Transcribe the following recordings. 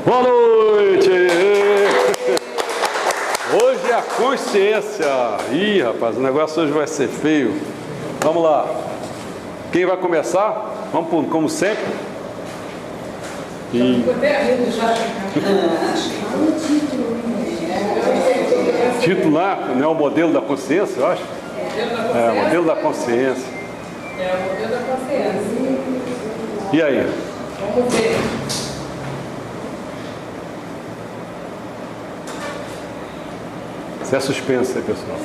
Boa noite! Hoje é a consciência. Ih, rapaz, o negócio hoje vai ser feio. Vamos lá. Quem vai começar? Vamos como sempre. Titular, não é o modelo da consciência, eu acho? É, o modelo da consciência. É o modelo da consciência. E aí? Vamos ver. Isso é suspense aí, pessoal.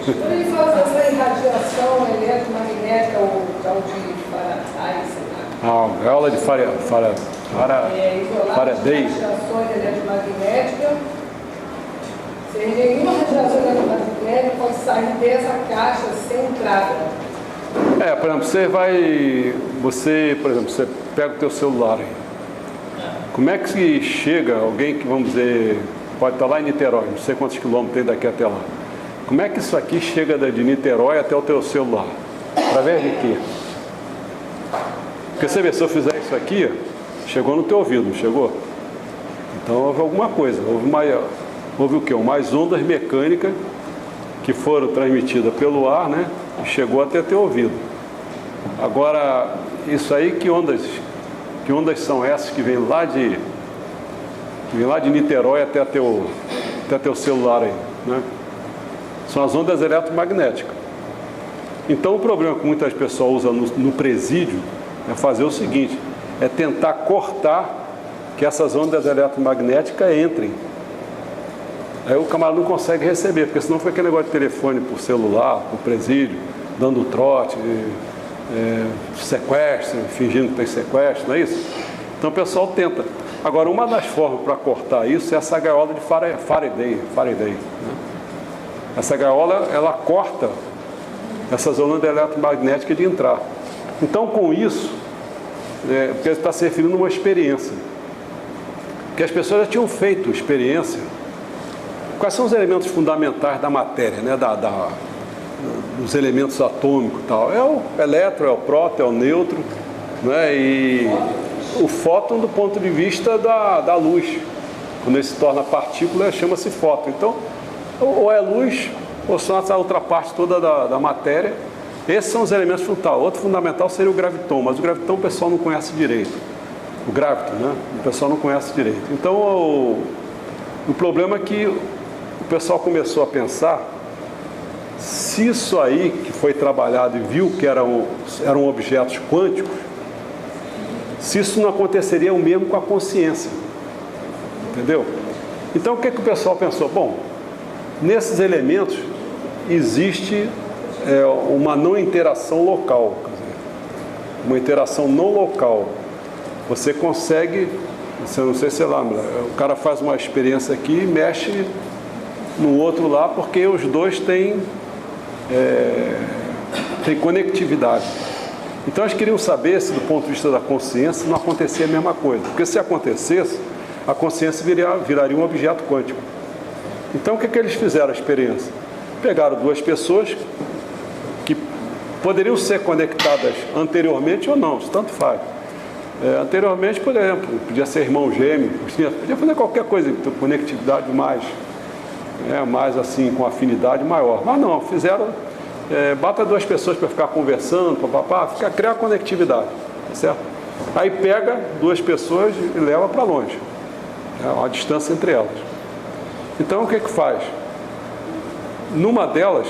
Quando ele fala dessa irradiação eletromagnética ou tal de Faraday, sei lá. Ah, aula de Faraday. Isolado de radiações eletromagnéticas. Sem nenhuma radiação eletromagnética pode sair dessa caixa sem entrada. É, por exemplo, por exemplo, você pega o teu celular aí. Como é que chega alguém que, vamos dizer, pode estar lá em Niterói, não sei quantos quilômetros tem daqui até lá. Como é que isso aqui chega de Niterói até o teu celular? Através de quê? Porque você vê, se eu fizer isso aqui, chegou no teu ouvido, não chegou? Então houve alguma coisa, houve o quê? Mais ondas mecânicas que foram transmitidas pelo ar, né? E chegou até teu ouvido. Agora, isso aí, que ondas são essas que vêm lá de Niterói até teu celular aí, né? São as ondas eletromagnéticas. Então o problema que muitas pessoas usam no presídio é fazer o seguinte, é tentar cortar que essas ondas eletromagnéticas entrem. Aí o camarada não consegue receber, porque senão fica aquele negócio de telefone por celular, por presídio, dando trote, sequestro, fingindo que tem sequestro, não é isso? Então o pessoal tenta. Agora, uma das formas para cortar isso é essa gaiola de Faraday, né? Essa gaiola, ela corta essas ondas eletromagnéticas de entrar. Então, com isso, porque ele está se referindo a uma experiência. Porque as pessoas já tinham feito experiência. Quais são os elementos fundamentais da matéria, né? Dos elementos atômicos e tal? É o elétron, é o próton, é o nêutron, né? E o fóton do ponto de vista da luz. Quando ele se torna partícula, chama-se fóton. Então, ou é luz, ou são essa outra parte toda da matéria. Esses são os elementos fundamentais. Outro fundamental seria o graviton, mas o graviton o pessoal não conhece direito. O graviton, né? O pessoal não conhece direito. Então, o problema é que o pessoal começou a pensar se isso aí que foi trabalhado e viu que eram objetos quânticos, se isso não aconteceria o mesmo com a consciência. Entendeu? Então, o que o pessoal pensou? Bom, nesses elementos existe uma não interação local, quer dizer, uma interação não local. Você consegue, não sei se você lembra, o cara faz uma experiência aqui e mexe no outro lá, porque os dois têm conectividade. Então eles queriam saber se, do ponto de vista da consciência, não acontecia a mesma coisa. Porque se acontecesse, a consciência viraria um objeto quântico. Então o que eles fizeram a experiência? Pegaram duas pessoas que poderiam ser conectadas anteriormente ou não, isso tanto faz. Anteriormente, por exemplo, podia ser irmão gêmeo, podia fazer qualquer coisa, conectividade mais assim, com afinidade maior. Mas não, fizeram, bota duas pessoas para ficar conversando, criar conectividade, tá certo? Aí pega duas pessoas e leva para longe, uma distância entre elas. Então o que faz? Numa delas,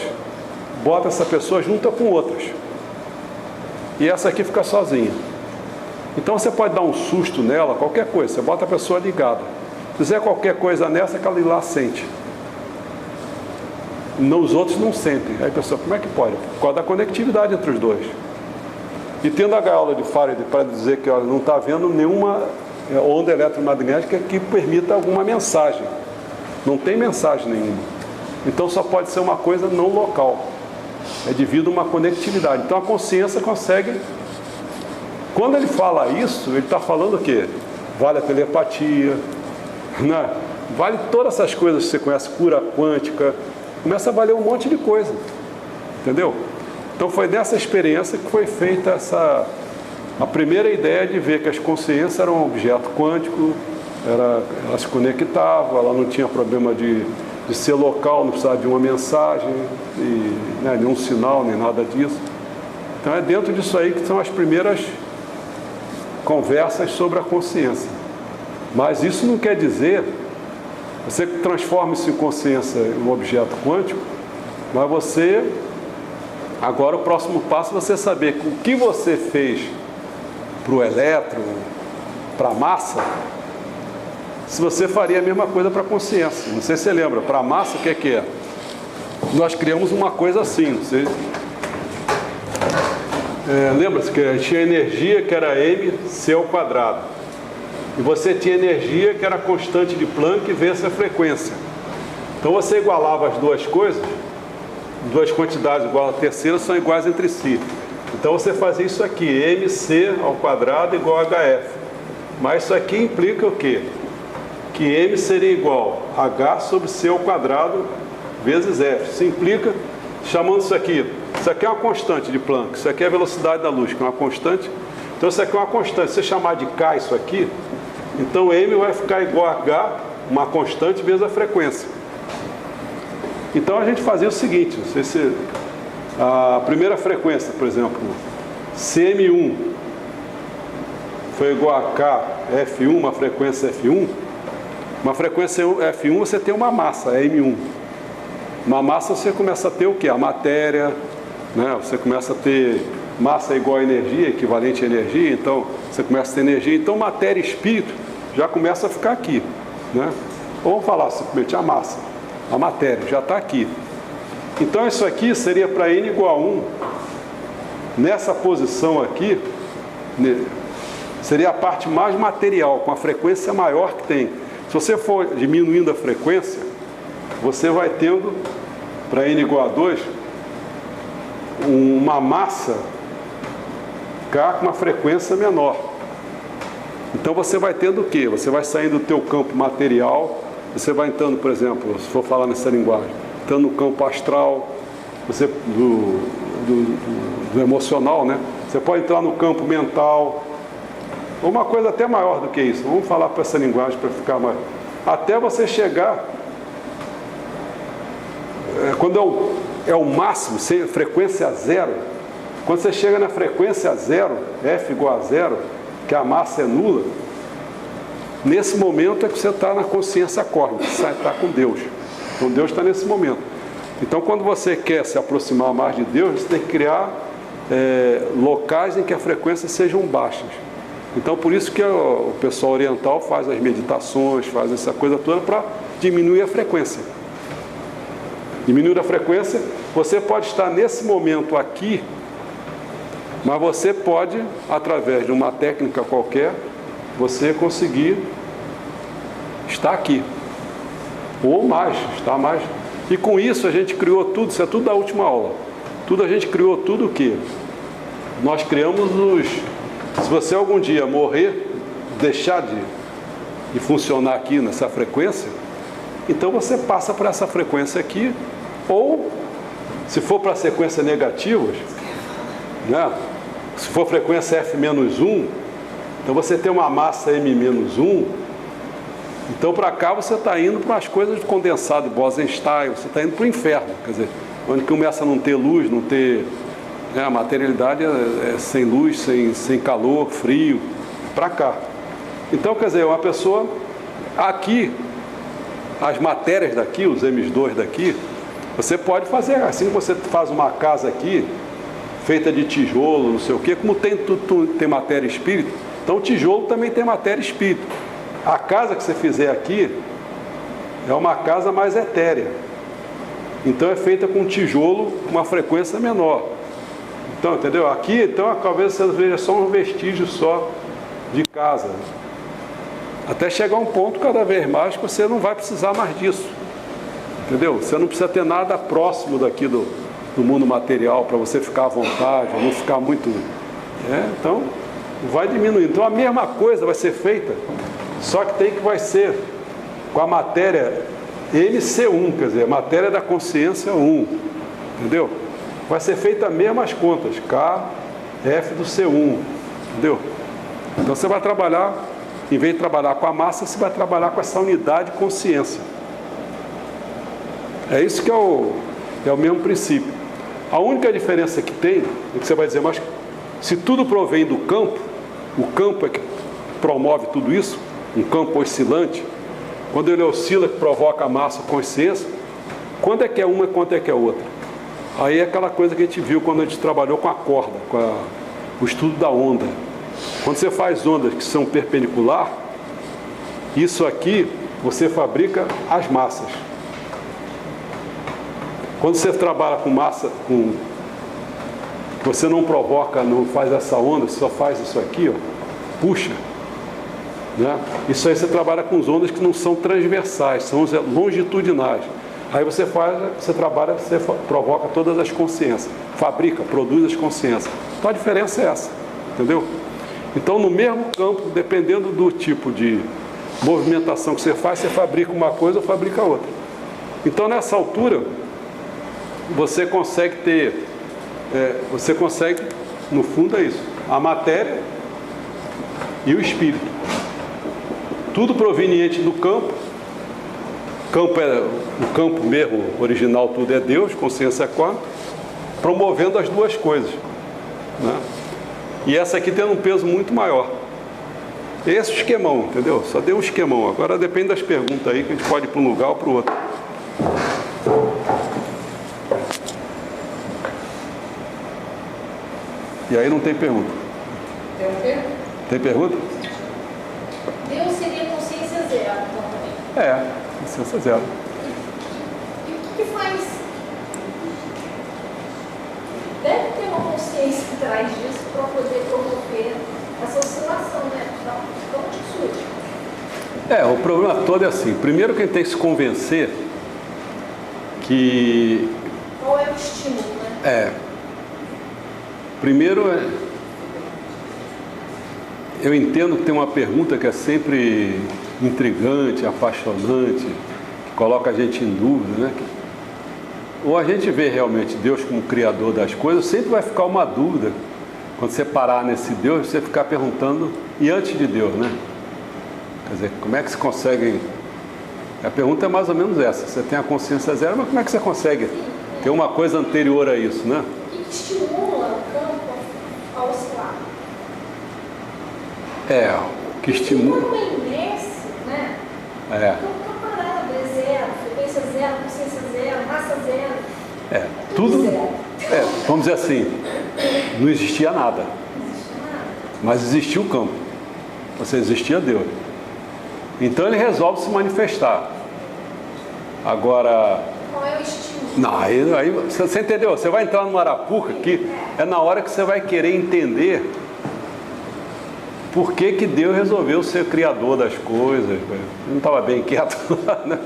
bota essa pessoa junto com outras. E essa aqui fica sozinha. Então você pode dar um susto nela, qualquer coisa, você bota a pessoa ligada. Se fizer qualquer coisa nessa, que ela lá sente. Os outros não sentem. Aí a pessoa, como é que pode? Por causa da conectividade entre os dois. E tendo a gaiola de Faraday para dizer que não está havendo nenhuma onda eletromagnética que permita alguma mensagem. Não tem mensagem nenhuma. Então só pode ser uma coisa não local. É devido a uma conectividade. Então a consciência consegue... Quando ele fala isso, ele está falando o quê? Vale a telepatia, né? Vale todas essas coisas que você conhece, cura quântica, começa a valer um monte de coisa, entendeu? Então foi dessa experiência que foi feita A primeira ideia é de ver que as consciências eram um objeto quântico, ela se conectava, ela não tinha problema de ser local, não precisava de uma mensagem, nenhum sinal, nem nada disso. Então é dentro disso aí que são as primeiras conversas sobre a consciência. Mas isso não quer dizer, você transforma isso em consciência em um objeto quântico, mas você, agora o próximo passo é você saber o que você fez para o elétron, para a massa, se você faria a mesma coisa para a consciência. Não sei se você lembra, para a massa o que é? Nós criamos uma coisa assim, lembra-se que a gente tinha energia que era mc ao quadrado. E você tinha energia que era constante de Planck vezes a frequência. Então você igualava as duas coisas, duas quantidades igual a terceira são iguais entre si. Então você fazia isso aqui, mc ao quadrado igual a hf. Mas isso aqui implica o quê? Que m seria igual a h sobre c ao quadrado vezes f. Isso implica, chamando isso aqui é uma constante de Planck, isso aqui é a velocidade da luz, que é uma constante. Então isso aqui é uma constante, se você chamar de k isso aqui, então m vai ficar igual a h, uma constante vezes a frequência. Então a gente fazia o seguinte, a primeira frequência, por exemplo, cm1 foi igual a kf1, uma frequência f1, uma frequência f1 você tem uma massa, m1. Uma massa você começa a ter o quê? A matéria, né? Você começa a ter massa igual a energia, equivalente a energia, então você começa a ter energia. Então matéria e espírito já começa a ficar aqui, né? Vamos falar simplesmente a massa, a matéria já está aqui. Então isso aqui seria para n igual a 1, nessa posição aqui, seria a parte mais material, com a frequência maior que tem. Se você for diminuindo a frequência, você vai tendo, para n igual a 2, uma massa K com uma frequência menor. Então você vai tendo o quê? Você vai saindo do teu campo material, você vai entrando, por exemplo, se for falar nessa linguagem, entrando no campo astral, você, do emocional, né? Você pode entrar no campo mental, uma coisa até maior do que isso. Vamos falar para essa linguagem para ficar mais... Até você chegar... quando é o máximo, sem frequência zero, quando você chega na frequência zero, F igual a zero, que a massa é nula, nesse momento é que você está na consciência cósmica, você está com Deus. Então Deus está nesse momento. Então quando você quer se aproximar mais de Deus, você tem que criar locais em que as frequências sejam baixas. Então por isso que o pessoal oriental faz as meditações, faz essa coisa toda para diminuir a frequência. Diminuir a frequência, você pode estar nesse momento aqui, mas você pode, através de uma técnica qualquer, você conseguir estar aqui. Ou mais, estar mais. E com isso a gente criou tudo, isso é tudo da última aula. A gente criou tudo o quê? Nós criamos se você algum dia morrer, deixar de funcionar aqui nessa frequência, então você passa por essa frequência aqui, ou se for para sequências negativas, né? Se for frequência F-1, então você tem uma massa M-1, então para cá você está indo para as coisas de condensado, Bose-Einstein, você está indo para o inferno, quer dizer, onde começa a não ter luz, não ter... a materialidade é sem luz, sem calor, frio, para cá. Então, quer dizer, uma pessoa aqui, as matérias daqui, os M2 daqui, você pode fazer, assim que você faz uma casa aqui, feita de tijolo, não sei o quê, como tem matéria e espírito, então o tijolo também tem matéria e espírito. A casa que você fizer aqui é uma casa mais etérea. Então é feita com tijolo com uma frequência menor. Então, entendeu? Aqui, então, talvez você veja só um vestígio só de casa. Até chegar um ponto, cada vez mais, que você não vai precisar mais disso. Entendeu? Você não precisa ter nada próximo daqui do mundo material para você ficar à vontade, não ficar muito... então, vai diminuindo. Então, a mesma coisa vai ser feita, só que vai ser com a matéria MC1, quer dizer, a matéria da consciência 1. Entendeu? Vai ser feita as mesmas contas, K, F do C1. entendeu? Então você vai trabalhar, em vez de trabalhar com a massa, você vai trabalhar com essa unidade de consciência. É isso que é o mesmo princípio. A única diferença que tem, é que você vai dizer, mas se tudo provém do campo, o campo é que promove tudo isso, um campo oscilante, quando ele oscila, que provoca a massa, a consciência, quando é que é uma e quando é que é outra? Aí é aquela coisa que a gente viu quando a gente trabalhou com a corda, o estudo da onda. Quando você faz ondas que são perpendicular, isso aqui você fabrica as massas. Quando você trabalha com massa, você não provoca, não faz essa onda, você só faz isso aqui, ó, puxa, né? Isso aí você trabalha com as ondas que não são transversais, são longitudinais. Aí você trabalha, você provoca todas as consciências, fabrica, produz as consciências. Então a diferença é essa, entendeu? Então no mesmo campo, dependendo do tipo de movimentação que você faz, você fabrica uma coisa ou fabrica outra. Então nessa altura, você consegue ter, no fundo é isso, a matéria e o espírito. Tudo proveniente do campo. O campo mesmo, original, tudo é Deus, consciência quântica, promovendo as duas coisas, né? E essa aqui tem um peso muito maior. Esse é o esquemão, entendeu? Só deu um esquemão. Agora depende das perguntas aí, que a gente pode ir para um lugar ou para o outro. E aí não tem pergunta. Tem o quê? Tem pergunta? Deus seria consciência zero, então, também. É, consciência zero. E o que faz? Deve ter uma consciência que traz disso para poder promover essa oscilação, né? Então, onde surge? O problema todo é assim. Primeiro que a gente tem que se convencer que... Qual é o estímulo, né? Primeiro, eu entendo que tem uma pergunta que é sempre intrigante, apaixonante, que coloca a gente em dúvida, né? Ou a gente vê realmente Deus como criador das coisas, sempre vai ficar uma dúvida. Quando você parar nesse Deus, você ficar perguntando, e antes de Deus, né? Quer dizer, como é que se consegue... A pergunta é mais ou menos essa. Você tem a consciência zero, mas como é que você consegue ter uma coisa anterior a isso, né? O que estimula o campo a oscilar? O que estimula... Uma inércia, né? O campo parado é zero, frequência zero, consciência zero, massa zero. Tudo... Zero. Vamos dizer assim, não existia nada, mas existia o campo, ou seja, existia Deus. Então ele resolve se manifestar. Agora... Qual é o estímulo? Não, aí você entendeu? Você vai entrar numa arapuca que é na hora que você vai querer entender por que Deus resolveu ser criador das coisas. Eu não estava bem quieto lá, né?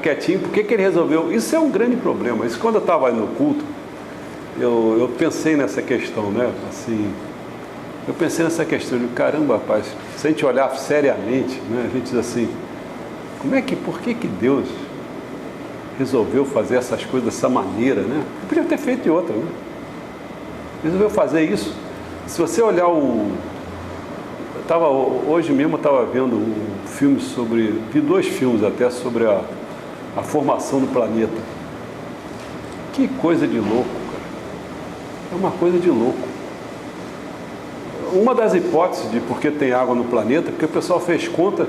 Quietinho, por que ele resolveu? Isso é um grande problema. Isso, quando eu estava no culto, eu pensei nessa questão, né? Assim, eu pensei nessa questão de caramba, rapaz, se a gente olhar seriamente, né? A gente diz assim, por que Deus resolveu fazer essas coisas dessa maneira, né? Ele podia ter feito de outra, né? Resolveu fazer isso. Se você olhar hoje mesmo eu estava vendo um filme vi 2 filmes até sobre a formação do planeta. Que coisa de louco, cara. É uma coisa de louco. Uma das hipóteses de por que tem água no planeta é porque o pessoal fez conta,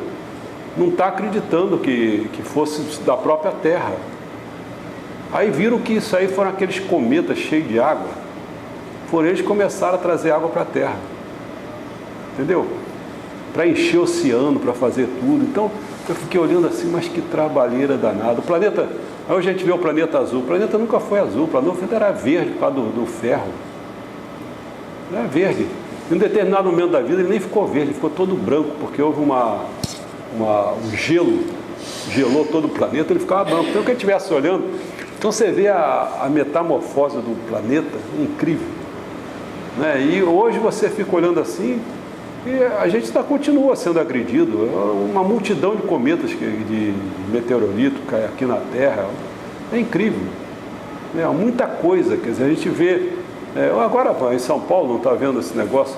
não está acreditando que fosse da própria Terra. Aí viram que isso aí foram aqueles cometas cheios de água. Foram eles que começaram a trazer água para a Terra. Entendeu? Para encher o oceano, para fazer tudo. Então, eu fiquei olhando assim, mas que trabalheira danada. O planeta, aí a gente vê o planeta azul. O planeta nunca foi azul, o planeta era verde por causa do ferro. Era verde. Em um determinado momento da vida ele nem ficou verde, ele ficou todo branco, porque houve um gelo, gelou todo o planeta, ele ficava branco. Então, quem estivesse olhando, então você vê a metamorfose do planeta, incrível. Né? E hoje você fica olhando assim, e a gente continua sendo agredido. Uma multidão de cometas, de meteorito cai aqui na Terra. É incrível. Muita coisa. Quer dizer, a gente vê Agora, em São Paulo, não está vendo esse negócio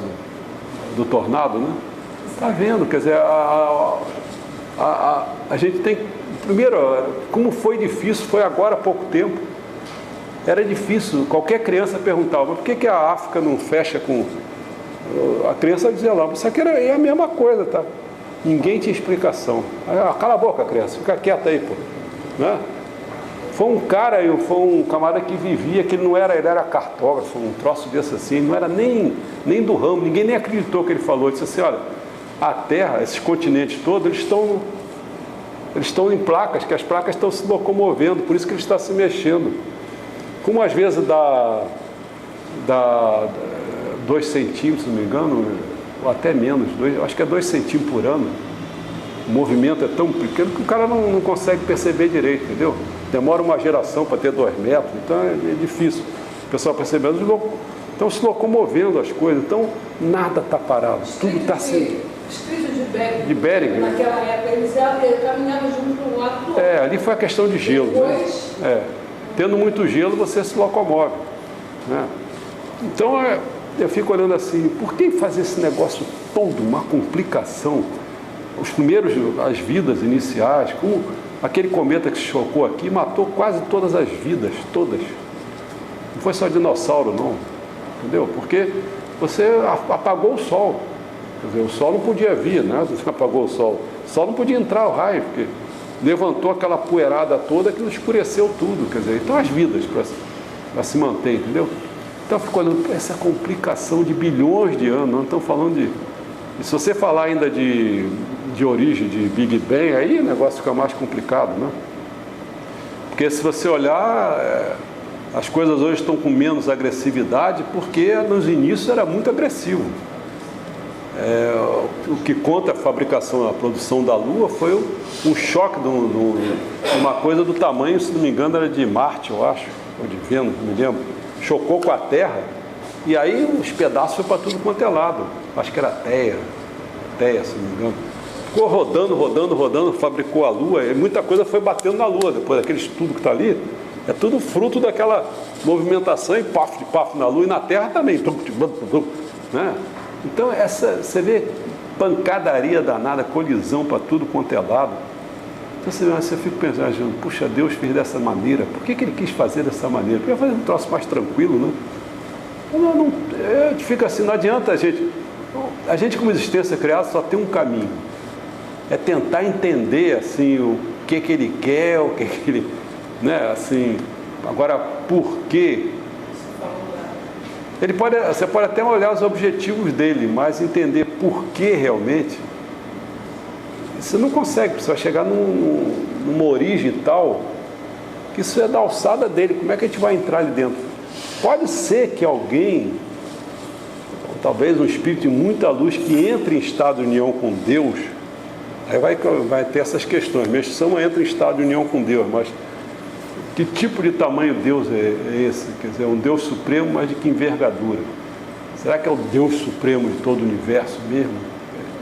do tornado, né? Está vendo, quer dizer, a gente tem... Primeiro, como foi difícil, foi agora há pouco tempo. Era difícil, qualquer criança perguntava, mas por que a África não fecha com... A criança dizia lá, isso aqui é a mesma coisa, tá? Ninguém tinha explicação. Cala a boca, criança, fica quieta aí, pô. Né? Foi um camarada que vivia, que ele era cartógrafo, um troço desse assim, não era nem do ramo, ninguém nem acreditou que ele falou. Ele disse assim, olha, a Terra, esses continentes todos, eles estão em placas, que as placas estão se locomovendo, por isso que ele está se mexendo. Como às vezes dá 2 centímetros, se não me engano, ou até menos, acho que é 2 centímetros por ano. O movimento é tão pequeno que o cara não consegue perceber direito, entendeu? Demora uma geração para ter 2 metros, então é difícil. O pessoal percebendo, estão se locomovendo as coisas, então nada está parado, tudo está assim. Estreito de Bering. De Bering. Naquela época, eles caminhavam junto de um lado do outro. Ali foi a questão de gelo. Depois... Né? Tendo muito gelo, você se locomove. Né? Então, eu fico olhando assim, por que fazer esse negócio todo, uma complicação? As vidas iniciais, como aquele cometa que se chocou aqui, matou quase todas as vidas, todas. Não foi só dinossauro, não. Entendeu? Porque você apagou o sol. Quer dizer, o sol não podia vir, né? Você apagou o sol. O sol não podia entrar o raio, porque levantou aquela poeirada toda que escureceu tudo. Quer dizer, então as vidas para se manter, entendeu? Então ficou olhando essa complicação de bilhões de anos. Não estamos falando de... E se você falar ainda de origem, de Big Bang, aí o negócio fica mais complicado, né? Porque se você olhar, as coisas hoje estão com menos agressividade, porque nos inícios era muito agressivo. O que conta a fabricação, a produção da Lua foi um choque de uma coisa do tamanho, se não me engano, era de Marte, eu acho, ou de Vênus, não me lembro. Chocou com a Terra, e aí os pedaços foi para tudo quanto é lado. Acho que era Teia, se não me engano. Ficou rodando, fabricou a Lua, e muita coisa foi batendo na Lua. Depois daquele estudo que está ali, é tudo fruto daquela movimentação e paf na Lua, e na Terra também. Né? Então, você vê pancadaria danada, colisão para tudo quanto é lado. Então você fica pensando, puxa, Deus fez dessa maneira, por que ele quis fazer dessa maneira? Porque fazer um troço mais tranquilo, né? Fica assim, não adianta a gente como existência criada só tem um caminho, é tentar entender assim, o que ele quer, o que ele, né, assim, agora por quê? Você pode até olhar os objetivos dele, mas entender por que realmente, você não consegue, você vai chegar numa origem tal, que isso é da alçada dele, como é que a gente vai entrar ali dentro? Pode ser que alguém, ou talvez um espírito de muita luz, que entre em estado de união com Deus, aí vai ter essas questões, minha instituição entra em estado de união com Deus, mas que tipo de tamanho Deus é esse? Quer dizer, um Deus supremo, mas de que envergadura? Será que é o Deus supremo de todo o universo mesmo?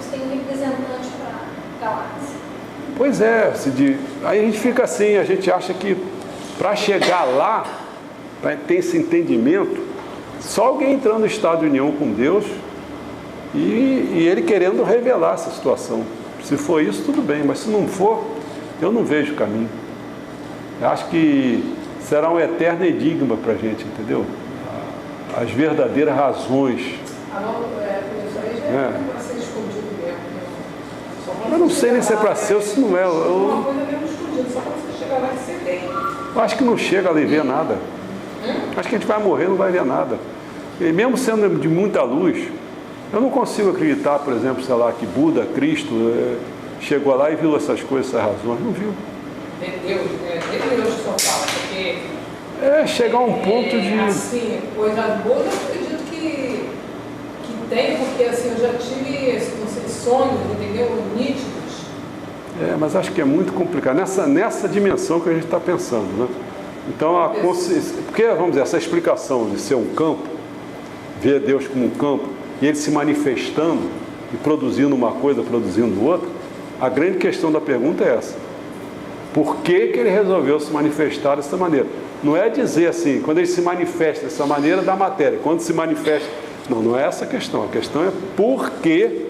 Você tem um representante para a galáxia. Pois é, aí a gente fica assim, a gente acha que para chegar lá, para ter esse entendimento, só alguém entrando no estado de união com Deus e ele querendo revelar essa situação. Se for isso, tudo bem, mas se não for, eu não vejo caminho. Eu acho que será um eterno enigma para a gente, entendeu? As verdadeiras razões. Isso aí já é para ser escondido mesmo. Eu não sei nem se é para ser ou se não é. Uma coisa mesmo escondida, só para você chegar lá e você tem. Eu acho que não chega a ver nada. Acho que a gente vai morrer e não vai ver nada. E mesmo sendo de muita luz, eu não consigo acreditar, por exemplo, sei lá, que Buda, Cristo, chegou lá e viu essas coisas, essas razões. Não viu. Deus que só fala, porque... chegar a um ponto de... Assim, coisas boas eu acredito que tem, porque assim, eu já tive sonhos, entendeu? Nítidos. Mas acho que é muito complicado. Nessa dimensão que a gente está pensando, né? Então, a consciência... Porque, vamos dizer, essa explicação de ser um campo, ver Deus como um campo, e ele se manifestando e produzindo uma coisa, produzindo outra, a grande questão da pergunta é essa. Por que ele resolveu se manifestar dessa maneira? Não é dizer assim, quando ele se manifesta dessa maneira da matéria, quando se manifesta... Não é essa a questão é por quê.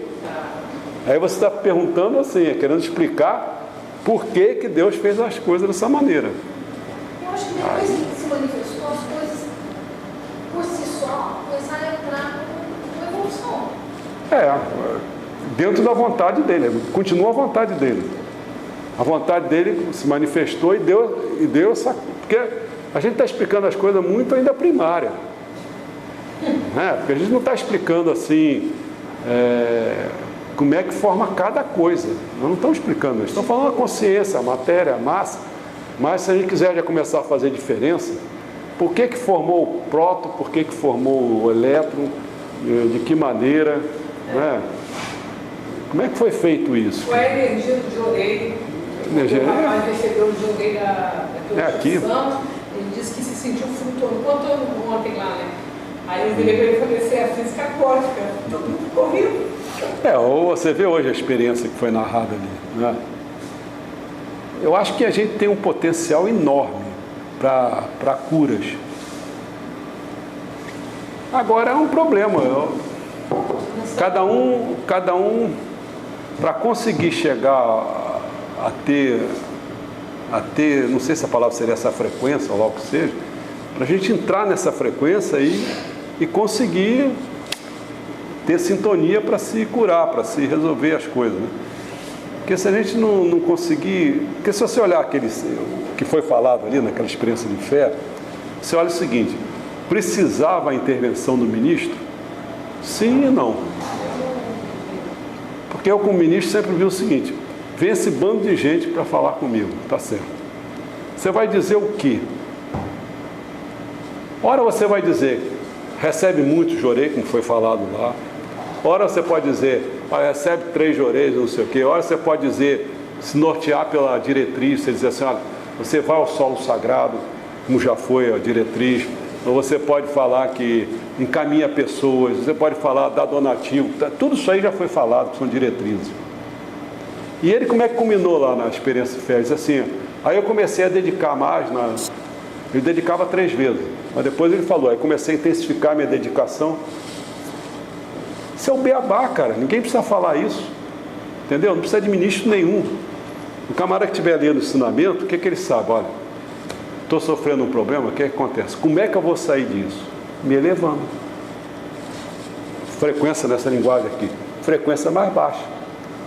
Aí você está perguntando assim, querendo explicar por que que Deus fez as coisas dessa maneira. Eu acho que depois que se manifestou, as coisas por si só começaram a entrar numa evolução. Dentro da vontade dele, continua a vontade dele. A vontade dele se manifestou e deu essa... Porque a gente está explicando as coisas muito ainda primária. Porque a gente não está explicando assim como é que forma cada coisa. Nós não estamos explicando. Nós estamos falando a consciência, a matéria, a massa. Mas se a gente quiser já começar a fazer diferença, por que formou o próton, por que formou o elétron, de que maneira, como é que foi feito isso? Foi a energia do Jorei. O rapaz recebeu o Jorei aqui. Ele disse que se sentiu flutuando. Contou ontem lá, né? Aí eu virei para ele e falei assim, a física quântica, todo mundo correndo. Ou você vê hoje a experiência que foi narrada ali, né? Eu acho que a gente tem um potencial enorme para curas. Agora é um problema. Cada um para conseguir chegar a ter, não sei se a palavra seria essa frequência, ou logo que seja, para a gente entrar nessa frequência e conseguir ter sintonia para se curar, para se resolver as coisas, né? Porque se a gente não conseguir... Porque se você olhar aquele que foi falado ali, naquela experiência de fé, você olha o seguinte, precisava a intervenção do ministro? Sim e não. Porque eu, como ministro, sempre vi o seguinte, vem esse bando de gente para falar comigo, tá certo. Você vai dizer o quê? Ora você vai dizer, recebe muito jorei, como foi falado lá. Ora você pode dizer, recebe 3 joreis, não sei o quê. Ora você pode dizer, se nortear pela diretriz, você dizer assim, olha, você vai ao solo sagrado, como já foi a diretriz. Ou você pode falar que encaminha pessoas, você pode falar dá donativo. Tudo isso aí já foi falado, que são diretrizes. E ele como é que culminou lá na experiência de fé? Ele disse assim, aí eu comecei a dedicar mais, ele dedicava 3 vezes. Mas depois ele falou, aí comecei a intensificar minha dedicação. Isso é o beabá, cara. Ninguém precisa falar isso. Entendeu? Não precisa de ministro nenhum. O camarada que estiver lendo o ensinamento, o que ele sabe? Olha, estou sofrendo um problema, o que acontece? Como é que eu vou sair disso? Me elevando. Frequência nessa linguagem aqui. Frequência mais baixa.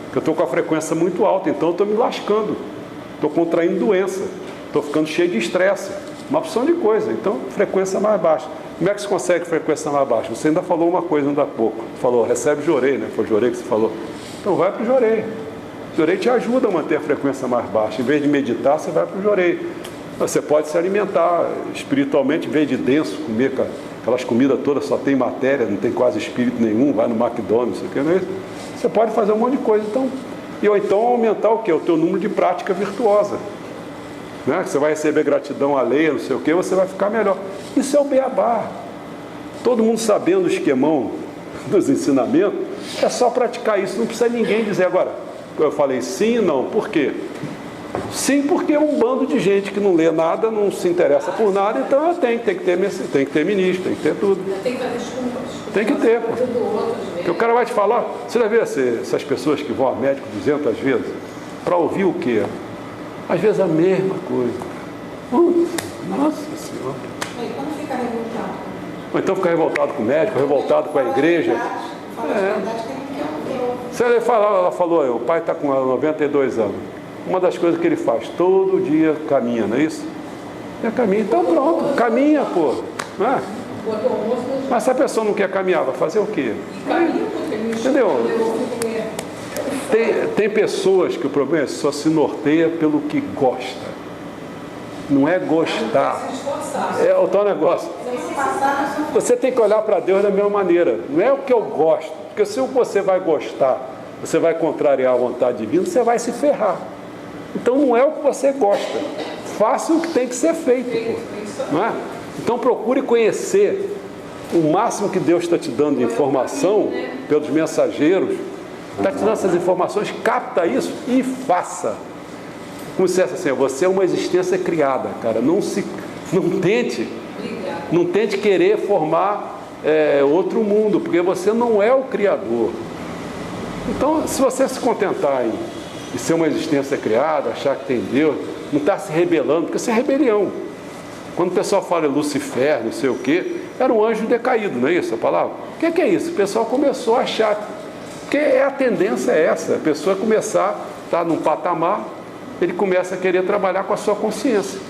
Porque eu estou com a frequência muito alta, então eu estou me lascando. Estou contraindo doença. Estou ficando cheio de estresse. Uma opção de coisa. Então, frequência mais baixa. Como é que se consegue frequência mais baixa? Você ainda falou uma coisa ainda há pouco. Falou, recebe jorei, né? Foi jorei que você falou. Então vai para o jorei. O jorei te ajuda a manter a frequência mais baixa. Em vez de meditar, você vai para o jorei. Você pode se alimentar espiritualmente, em vez de denso, comer aquelas comidas todas, só tem matéria, não tem quase espírito nenhum, vai no McDonald's, não sei o que, não é isso? Você pode fazer um monte de coisa. Ou então aumentar o quê? O teu número de prática virtuosa. Né? Você vai receber gratidão alheia, não sei o que, você vai ficar melhor. Isso é o beabá. Todo mundo sabendo o esquemão dos ensinamentos, é só praticar isso, não precisa ninguém dizer agora. Eu falei sim e não, por quê? Sim, porque é um bando de gente que não lê nada, não se interessa por nada, então tem que ter ministro, tem que ter tudo. Tem que fazer tem que ter, pô. Porque o cara vai te falar, você já vê essas pessoas que vão a médico 200 vezes, para ouvir o quê? Às vezes a mesma coisa. Nossa Senhora. E quando fica revoltado? Ou então fica revoltado com o médico, revoltado com a igreja. Ela falou, o pai está com 92 anos. Uma das coisas que ele faz, todo dia caminha, não é isso? Ele caminha, então pronto, caminha, pô. Não é? Mas se a pessoa não quer caminhar, vai fazer o quê? Entendeu? Tem pessoas que o problema é só se norteia pelo que gosta. Não é gostar. É o tal negócio. Você tem que olhar para Deus da mesma maneira. Não é o que eu gosto. Porque se você vai gostar, você vai contrariar a vontade divina, você vai se ferrar. Então não é o que você gosta. Faça o que tem que ser feito. Pô. Não é? Então procure conhecer o máximo que Deus está te dando de informação pelos mensageiros. Está te dando essas informações, capta isso e faça. Como se fosse assim, você é uma existência criada, cara. Não Não tente querer formar outro mundo, porque você não é o Criador. Então, se você se contentar em ser uma existência criada, achar que tem Deus, não está se rebelando, porque isso é rebelião. Quando o pessoal fala em Lucifer, não sei o quê, era um anjo decaído, não é isso a palavra? O que é isso? O pessoal começou a achar, porque a tendência é essa, a pessoa começar a estar num patamar, ele começa a querer trabalhar com a sua consciência.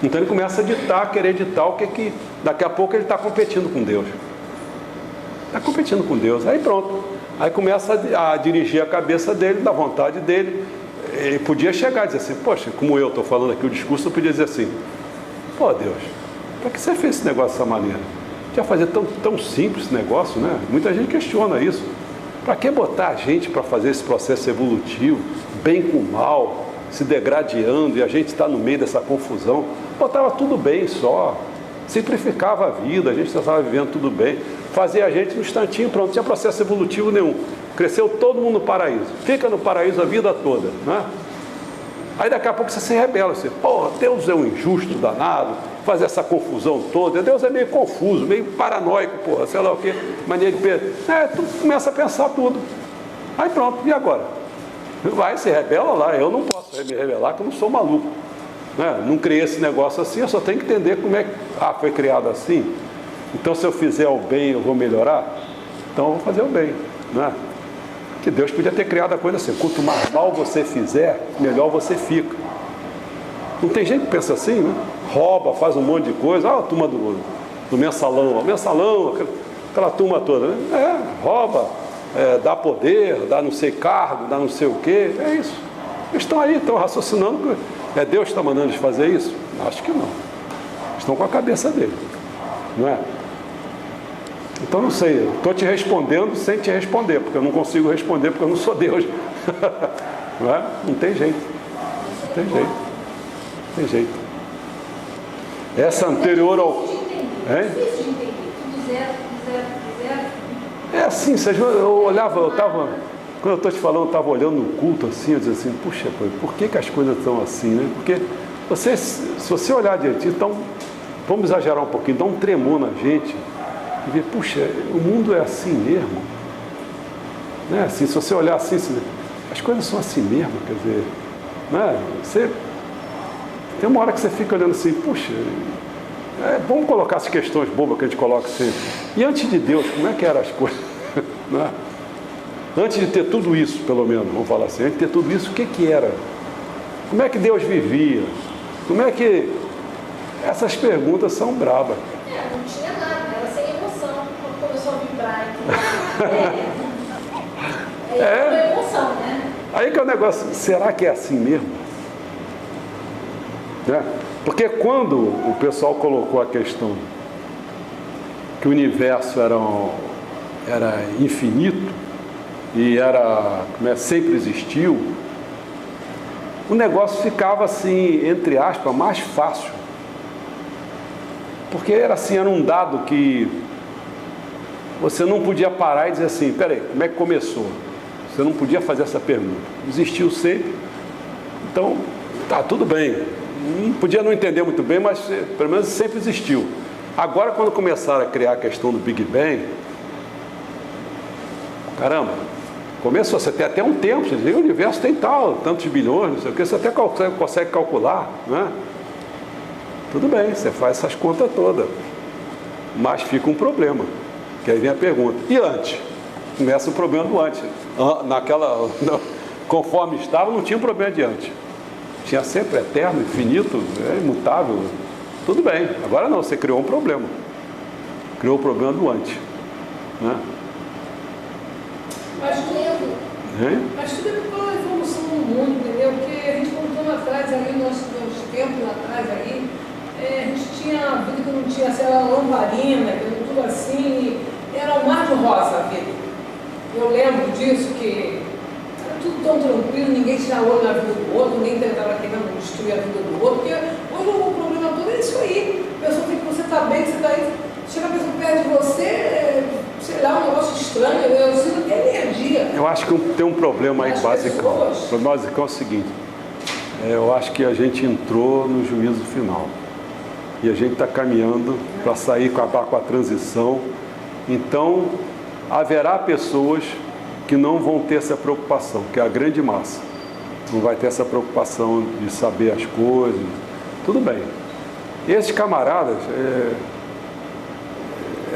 Então ele começa a querer ditar o que daqui a pouco ele está competindo com Deus. Está competindo com Deus, aí pronto. Aí começa a dirigir a cabeça dele, da vontade dele. Ele podia chegar e dizer assim, poxa, como eu estou falando aqui o discurso, eu podia dizer assim, pô Deus, para que você fez esse negócio dessa maneira? Podia fazer tão simples esse negócio, né? Muita gente questiona isso. Para que botar a gente para fazer esse processo evolutivo, bem com mal, se degradando, e a gente está no meio dessa confusão? Botava tudo bem só, simplificava a vida, a gente estava vivendo tudo bem, fazia a gente no instantinho, pronto, não tinha processo evolutivo nenhum. Cresceu todo mundo no paraíso, fica no paraíso a vida toda, né? Aí daqui a pouco você se rebela, você, pô, Deus é um injusto danado, faz essa confusão toda, Deus é meio confuso, meio paranoico, porra, sei lá o que, maneira de pensar, tu começa a pensar tudo, aí pronto, e agora? Vai, se rebela lá, eu não posso me rebelar, que eu não sou maluco, né? Não criei esse negócio assim, eu só tenho que entender como é que foi criado assim, então se eu fizer o bem eu vou melhorar, então eu vou fazer o bem, né? Que Deus podia ter criado a coisa assim, quanto mais mal você fizer, melhor você fica. Não tem gente que pensa assim, né? Rouba, faz um monte de coisa, a turma do mensalão, aquela turma toda, né? Rouba, dá poder, dá não sei cargo, dá não sei o quê, é isso. Eles estão aí, estão raciocinando, Deus que está mandando eles fazer isso? Acho que não. Estão com a cabeça dele, não é? Então não sei, estou te respondendo sem te responder, porque eu não consigo responder, porque eu não sou Deus. Não é? Não tem jeito. Não tem jeito. Não tem jeito. Essa anterior ao... É difícil de entender. Tudo zero. É assim, eu olhava, quando eu estou te falando, eu estava olhando no culto assim, eu dizia assim, puxa, por que as coisas estão assim, né? Porque se você olhar direitinho, então, vamos exagerar um pouquinho, dá um tremor na gente, e ver, puxa, o mundo é assim mesmo, né? Assim, se você olhar assim, as coisas são assim mesmo, quer dizer, né? Tem uma hora que você fica olhando assim, puxa, vamos colocar as questões bobas que a gente coloca sempre. E antes de Deus, como é que eram as coisas? Né? Antes de ter tudo isso, pelo menos, vamos falar assim, antes de ter tudo isso, o que era? Como é que Deus vivia? Como é que... Essas perguntas são brabas. Não tinha nada, era sem emoção, quando começou a vibrar. Foi emoção, né? Aí que é o negócio, será que é assim mesmo? Né? Porque quando o pessoal colocou a questão que o universo era infinito e sempre existiu, o negócio ficava assim, entre aspas, mais fácil. Porque era um dado que você não podia parar e dizer assim, peraí, como é que começou? Você não podia fazer essa pergunta. Existiu sempre, então tá, tudo bem. Podia não entender muito bem, mas pelo menos sempre existiu. Agora, quando começaram a criar a questão do Big Bang, caramba, começou, você tem até um tempo, você diz, o universo tem tantos bilhões, não sei o que, você até consegue calcular, né? Tudo bem, você faz essas contas todas, mas fica um problema, que aí vem a pergunta, e antes? Começa o problema do antes. Conforme estava, não tinha problema de antes. Tinha sempre eterno, infinito, imutável. Tudo bem, agora não, você criou um problema. Criou o problema do antes. Né? Mas tudo é pela evolução do mundo, entendeu? Porque a gente voltando atrás aí, nos tempos atrás aí, a gente tinha a vida que não tinha, sei lá, lamparina, tudo assim, era um mar de rosa a vida. Eu lembro disso, que era tudo tão tranquilo, ninguém tirava olho na vida do outro, ninguém tentava querendo destruir a vida do outro, porque hoje o problema todo é isso aí. A pessoa tem que você está bem, você está aí, chega a pessoa perto de você, sei lá, um negócio estranho, eu sinto até energia. Eu acho que tem um problema aí básico. O problema básico é o seguinte, eu acho que a gente entrou no juízo final. E a gente está caminhando para sair com a transição. Então, haverá pessoas que não vão ter essa preocupação, que é a grande massa. Não vai ter essa preocupação de saber as coisas. Tudo bem. Esses camaradas,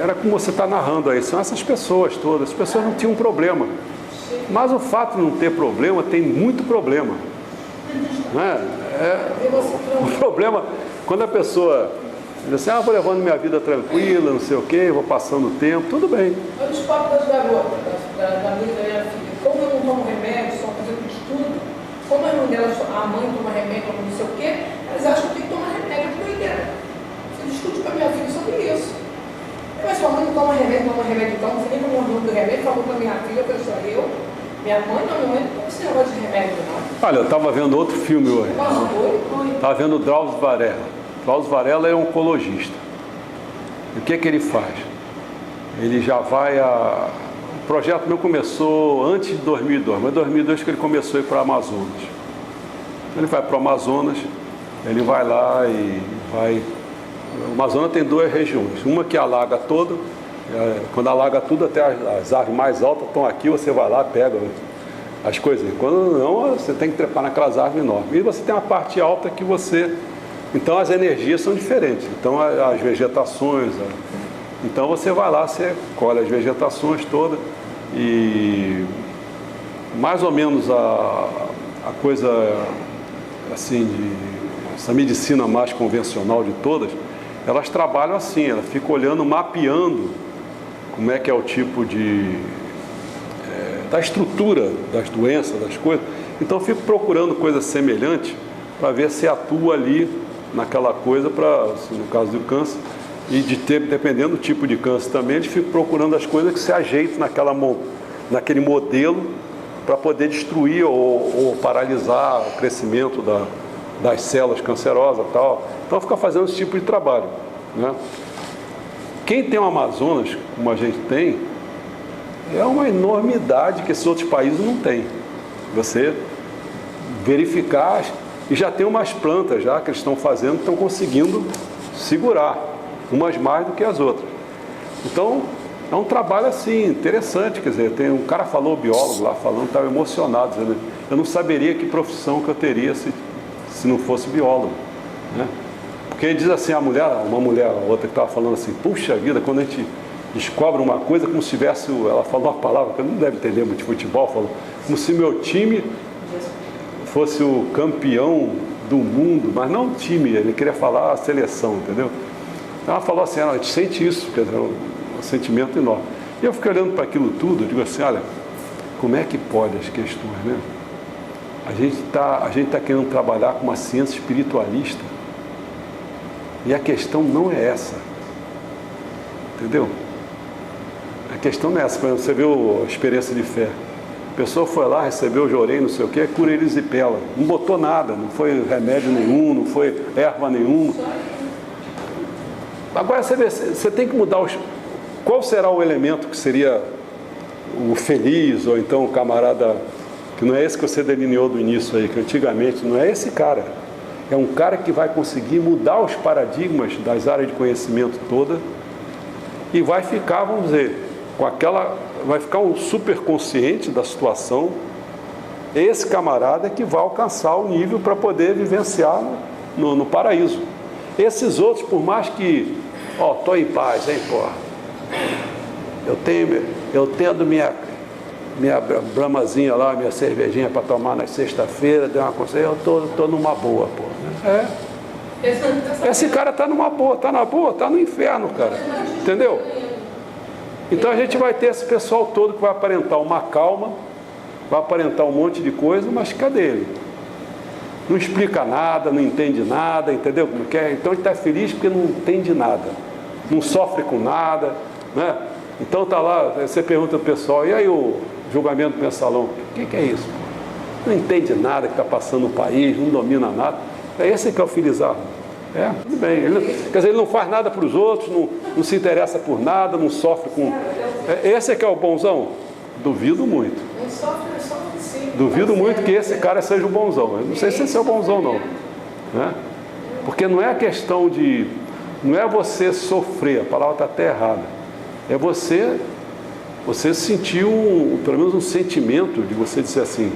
era como você está narrando aí, são essas pessoas todas. As pessoas não tinham problema. Mas o fato de não ter problema, tem muito problema. Né? O problema, quando a pessoa diz assim, vou levando minha vida tranquila, não sei o quê, vou passando o tempo, tudo bem. Olha os papos das garotas, da minha filha. Como eu não tomo remédio, só fazendo estudo, como a mãe dela, a mãe toma remédio, não sei o quê, elas acham que tem que tomar remédio para ideia. Você discute com a minha filha sobre isso. Mas sua mãe não toma remédio, então, não sei nem como é o nome do remédio, falou para minha filha, que eu sou eu. Minha mãe não toma esse negócio de remédio, não. Olha, eu estava vendo outro filme hoje. Estava vendo o Drauzio Varela. Drauzio Varela é oncologista. E o que ele faz? Ele já vai a... O projeto meu começou antes de 2002, mas em 2002 que ele começou a ir para o Amazonas. Ele vai para o Amazonas, ele vai lá e vai... O Amazonas tem duas regiões. Uma que alaga toda, quando alaga tudo, até as árvores mais altas estão aqui, você vai lá, pega as coisas. Quando não, você tem que trepar naquelas árvores enormes. E você tem uma parte alta que você... Então as energias são diferentes. Então as vegetações... Então você vai lá, você colhe as vegetações todas e mais ou menos a coisa assim, essa medicina mais convencional de todas, elas trabalham assim, ela fica olhando, mapeando como é que é o tipo da estrutura das doenças, das coisas. Então eu fico procurando coisa semelhante para ver se atua ali naquela coisa, no caso do câncer, e dependendo do tipo de câncer também, a gente fica procurando as coisas que se ajeitam naquele modelo para poder destruir ou paralisar o crescimento das células cancerosas e tal. Então fica fazendo esse tipo de trabalho, né? Quem tem o Amazonas, como a gente tem, é uma enormidade que esses outros países não têm. Você verificar, e já tem umas plantas já que eles estão fazendo, estão conseguindo segurar, umas mais do que as outras. Então, é um trabalho assim, interessante, quer dizer, tem um cara falou, biólogo lá, falando, estava emocionado, dizendo, eu não saberia que profissão que eu teria se não fosse biólogo, né? Porque ele diz assim, uma mulher, a outra que estava falando assim, puxa vida, quando a gente descobre uma coisa, como se tivesse, ela falou uma palavra que eu não deve entender muito de futebol, falou, como se meu time fosse o campeão do mundo, mas não o time, ele queria falar a seleção, entendeu? Então ela falou assim, a gente sente isso, quer dizer, um sentimento enorme. E eu fiquei olhando para aquilo tudo, eu digo assim, olha, como é que pode as questões, né? A gente tá querendo trabalhar com uma ciência espiritualista e a questão não é essa, entendeu? A questão não é essa. Por exemplo, você viu a experiência de fé, a pessoa foi lá, recebeu o jorei, não sei o que, cura erisipela, não botou nada, não foi remédio nenhum, não foi erva nenhuma. Agora você tem que mudar qual será o elemento que seria o feliz, ou então o camarada, que não é esse que você delineou do início aí, que antigamente não é esse cara. É um cara que vai conseguir mudar os paradigmas das áreas de conhecimento toda e vai ficar, vamos dizer, vai ficar um superconsciente da situação. Esse camarada é que vai alcançar o nível para poder vivenciar no paraíso. Esses outros, por mais que, estou em paz, hein, porra. Eu tendo minha bramazinha lá, minha cervejinha para tomar na sexta-feira, deu uma coisa, eu tô numa boa, pô. Esse cara tá numa boa, tá no inferno, cara. Entendeu? Então a gente vai ter esse pessoal todo que vai aparentar uma calma, vai aparentar um monte de coisa, mas cadê ele? Não explica nada, não entende nada, entendeu como que é? Então ele está feliz porque não entende nada, não sofre com nada, né? Então tá lá, você pergunta ao pessoal, e aí o julgamento do mensalão, o que é isso? Não entende nada que está passando no país, não domina nada. É esse que é o Filizardo. Tudo bem. Quer dizer, ele não faz nada para os outros, não se interessa por nada, não sofre com... Esse é que é o bonzão? Duvido muito. Não sofre sim. Duvido muito que esse cara seja o bonzão. Eu não sei se esse é o bonzão, não. Né? Porque não é a questão de... Não é você sofrer, a palavra está até errada. É você sentir pelo menos um sentimento de você dizer assim,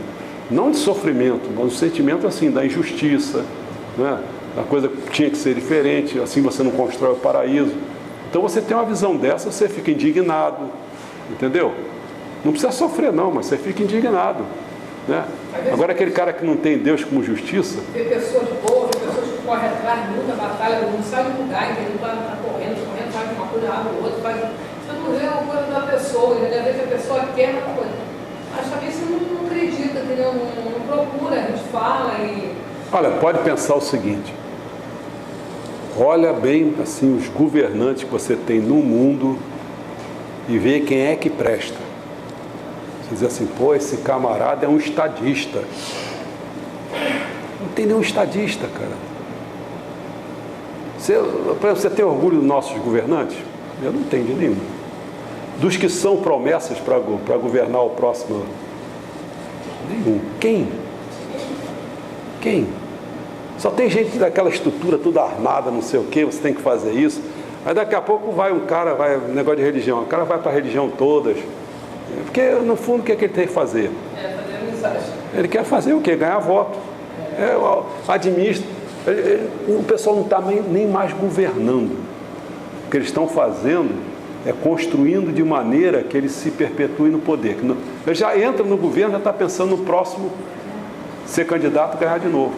não de sofrimento, mas um sentimento assim, da injustiça, né? Da coisa que tinha que ser diferente, assim você não constrói o paraíso. Então você tem uma visão dessa, você fica indignado, entendeu? Não precisa sofrer não, mas você fica indignado, né? Agora aquele cara que não tem Deus como justiça... Vê pessoas boas, vê pessoas que correm atrás, luta, batalha, não sai do lugar, entendeu? Está correndo, faz uma coisa, abre o outro, faz... Você não vê uma coisa da pessoa, entendeu? Às vezes a pessoa quer uma coisa. Mas também você não acredita, entendeu? Não procura, a gente fala e... Olha, pode pensar o seguinte, olha bem assim os governantes que você tem no mundo e vê quem é que presta. Você diz assim, pô, esse camarada é um estadista. Não tem nenhum estadista, cara. Você tem orgulho dos nossos governantes? Eu não tenho de nenhum. Dos que são promessas para governar o próximo ano? Nenhum. Quem? Só tem gente daquela estrutura toda armada, não sei o que, você tem que fazer isso. Aí daqui a pouco vai um cara, negócio de religião, o cara vai para a religião todas. Porque no fundo o que é que ele tem que fazer? Fazer amizade. Ele quer fazer o quê? Ganhar voto. Administra. O pessoal não está nem mais governando. O que eles estão fazendo é construindo de maneira que eles se perpetuem no poder. Ele já entra no governo, já está pensando no próximo ser candidato e ganhar de novo.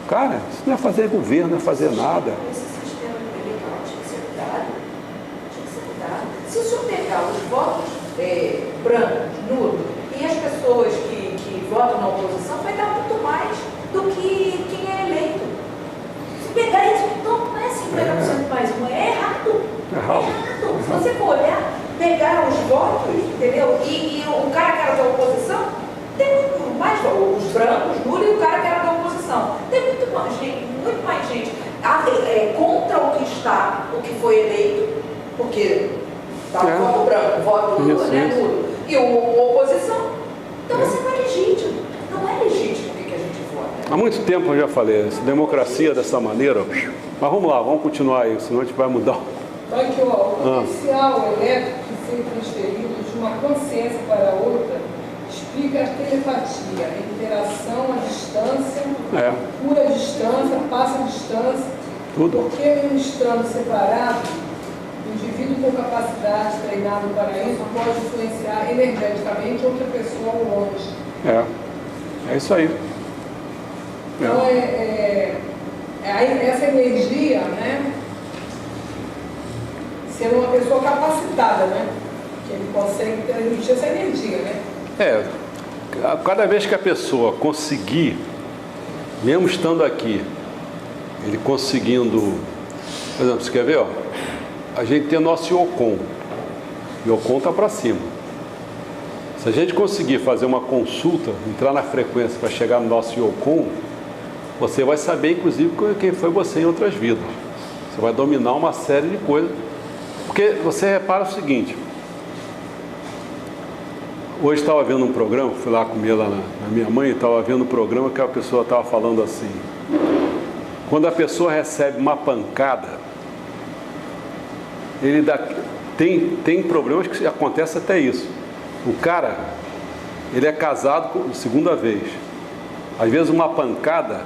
Cara, isso não é fazer governo, não é fazer nada. Esse sistema eleitoral tinha que ser mudado. Se o senhor pegar os votos brancos, nulos, e as pessoas que votam na oposição, vai dar muito mais do que quem é eleito. Se pegar isso, então não é 50% mais um, é errado. Se você for olhar, pegar os votos, entendeu? E o cara que era da oposição, tem muito mais, os brancos, nulos, e o cara que era da oposição. Tem muito mais gente contra o que foi eleito, porque está o voto branco, o voto nulo, e a oposição. Então isso não é legítimo. Não é legítimo o que a gente vota. Há muito tempo eu já falei, essa democracia dessa maneira, mas vamos lá, vamos continuar aí, senão a gente vai mudar. Então aqui, ó, o potencial elétrico que foi transferido de uma consciência para outra explica a telepatia, a interação à distância, cura a distância, passa a distância, tudo. Porque estando separado, o indivíduo com capacidade treinado para isso pode influenciar energeticamente outra pessoa ao longe. É isso aí. Então, essa energia, né, sendo uma pessoa capacitada, né, que ele consegue transmitir essa energia, né. Cada vez que a pessoa conseguir, mesmo estando aqui, ele conseguindo, por exemplo, você quer ver, ó, a gente tem o nosso Yocon. O Yocon está para cima. Se a gente conseguir fazer uma consulta, entrar na frequência para chegar no nosso Yocon, você vai saber, inclusive, quem foi você em outras vidas. Você vai dominar uma série de coisas. Porque você repara o seguinte, hoje estava vendo um programa, fui lá comer lá na minha mãe, estava vendo um programa que a pessoa estava falando assim, quando a pessoa recebe uma pancada, tem problemas que acontece até isso. O cara, ele é casado por segunda vez. Às vezes uma pancada,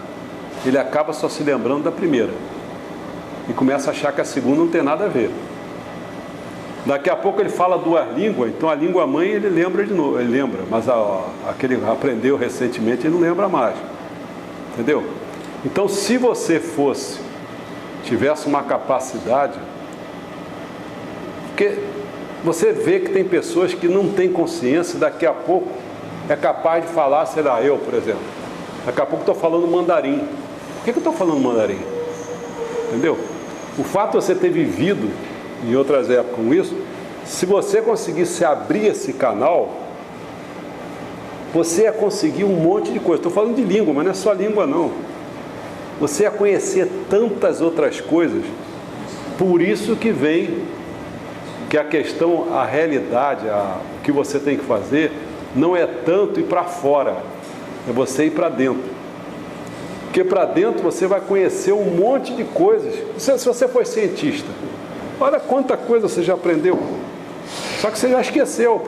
ele acaba só se lembrando da primeira. E começa a achar que a segunda não tem nada a ver. Daqui a pouco ele fala duas línguas, então a língua mãe ele lembra de novo, ele lembra, mas aquele aprendeu recentemente ele não lembra mais. Entendeu? Então se você tivesse uma capacidade, porque você vê que tem pessoas que não têm consciência, daqui a pouco é capaz de falar, sei lá, eu, por exemplo, daqui a pouco estou falando mandarim. Por que eu estou falando mandarim? Entendeu? O fato de você ter vivido em outras épocas com isso, se você conseguisse abrir esse canal, você ia conseguir um monte de coisa. Estou falando de língua, mas não é só língua não. Você ia conhecer tantas outras coisas. Por isso que vem que a questão, a realidade, o que você tem que fazer, não é tanto ir para fora, É você ir para dentro. Porque para dentro você vai conhecer um monte de coisas. Se você for cientista, olha quanta coisa você já aprendeu. Só que você já esqueceu.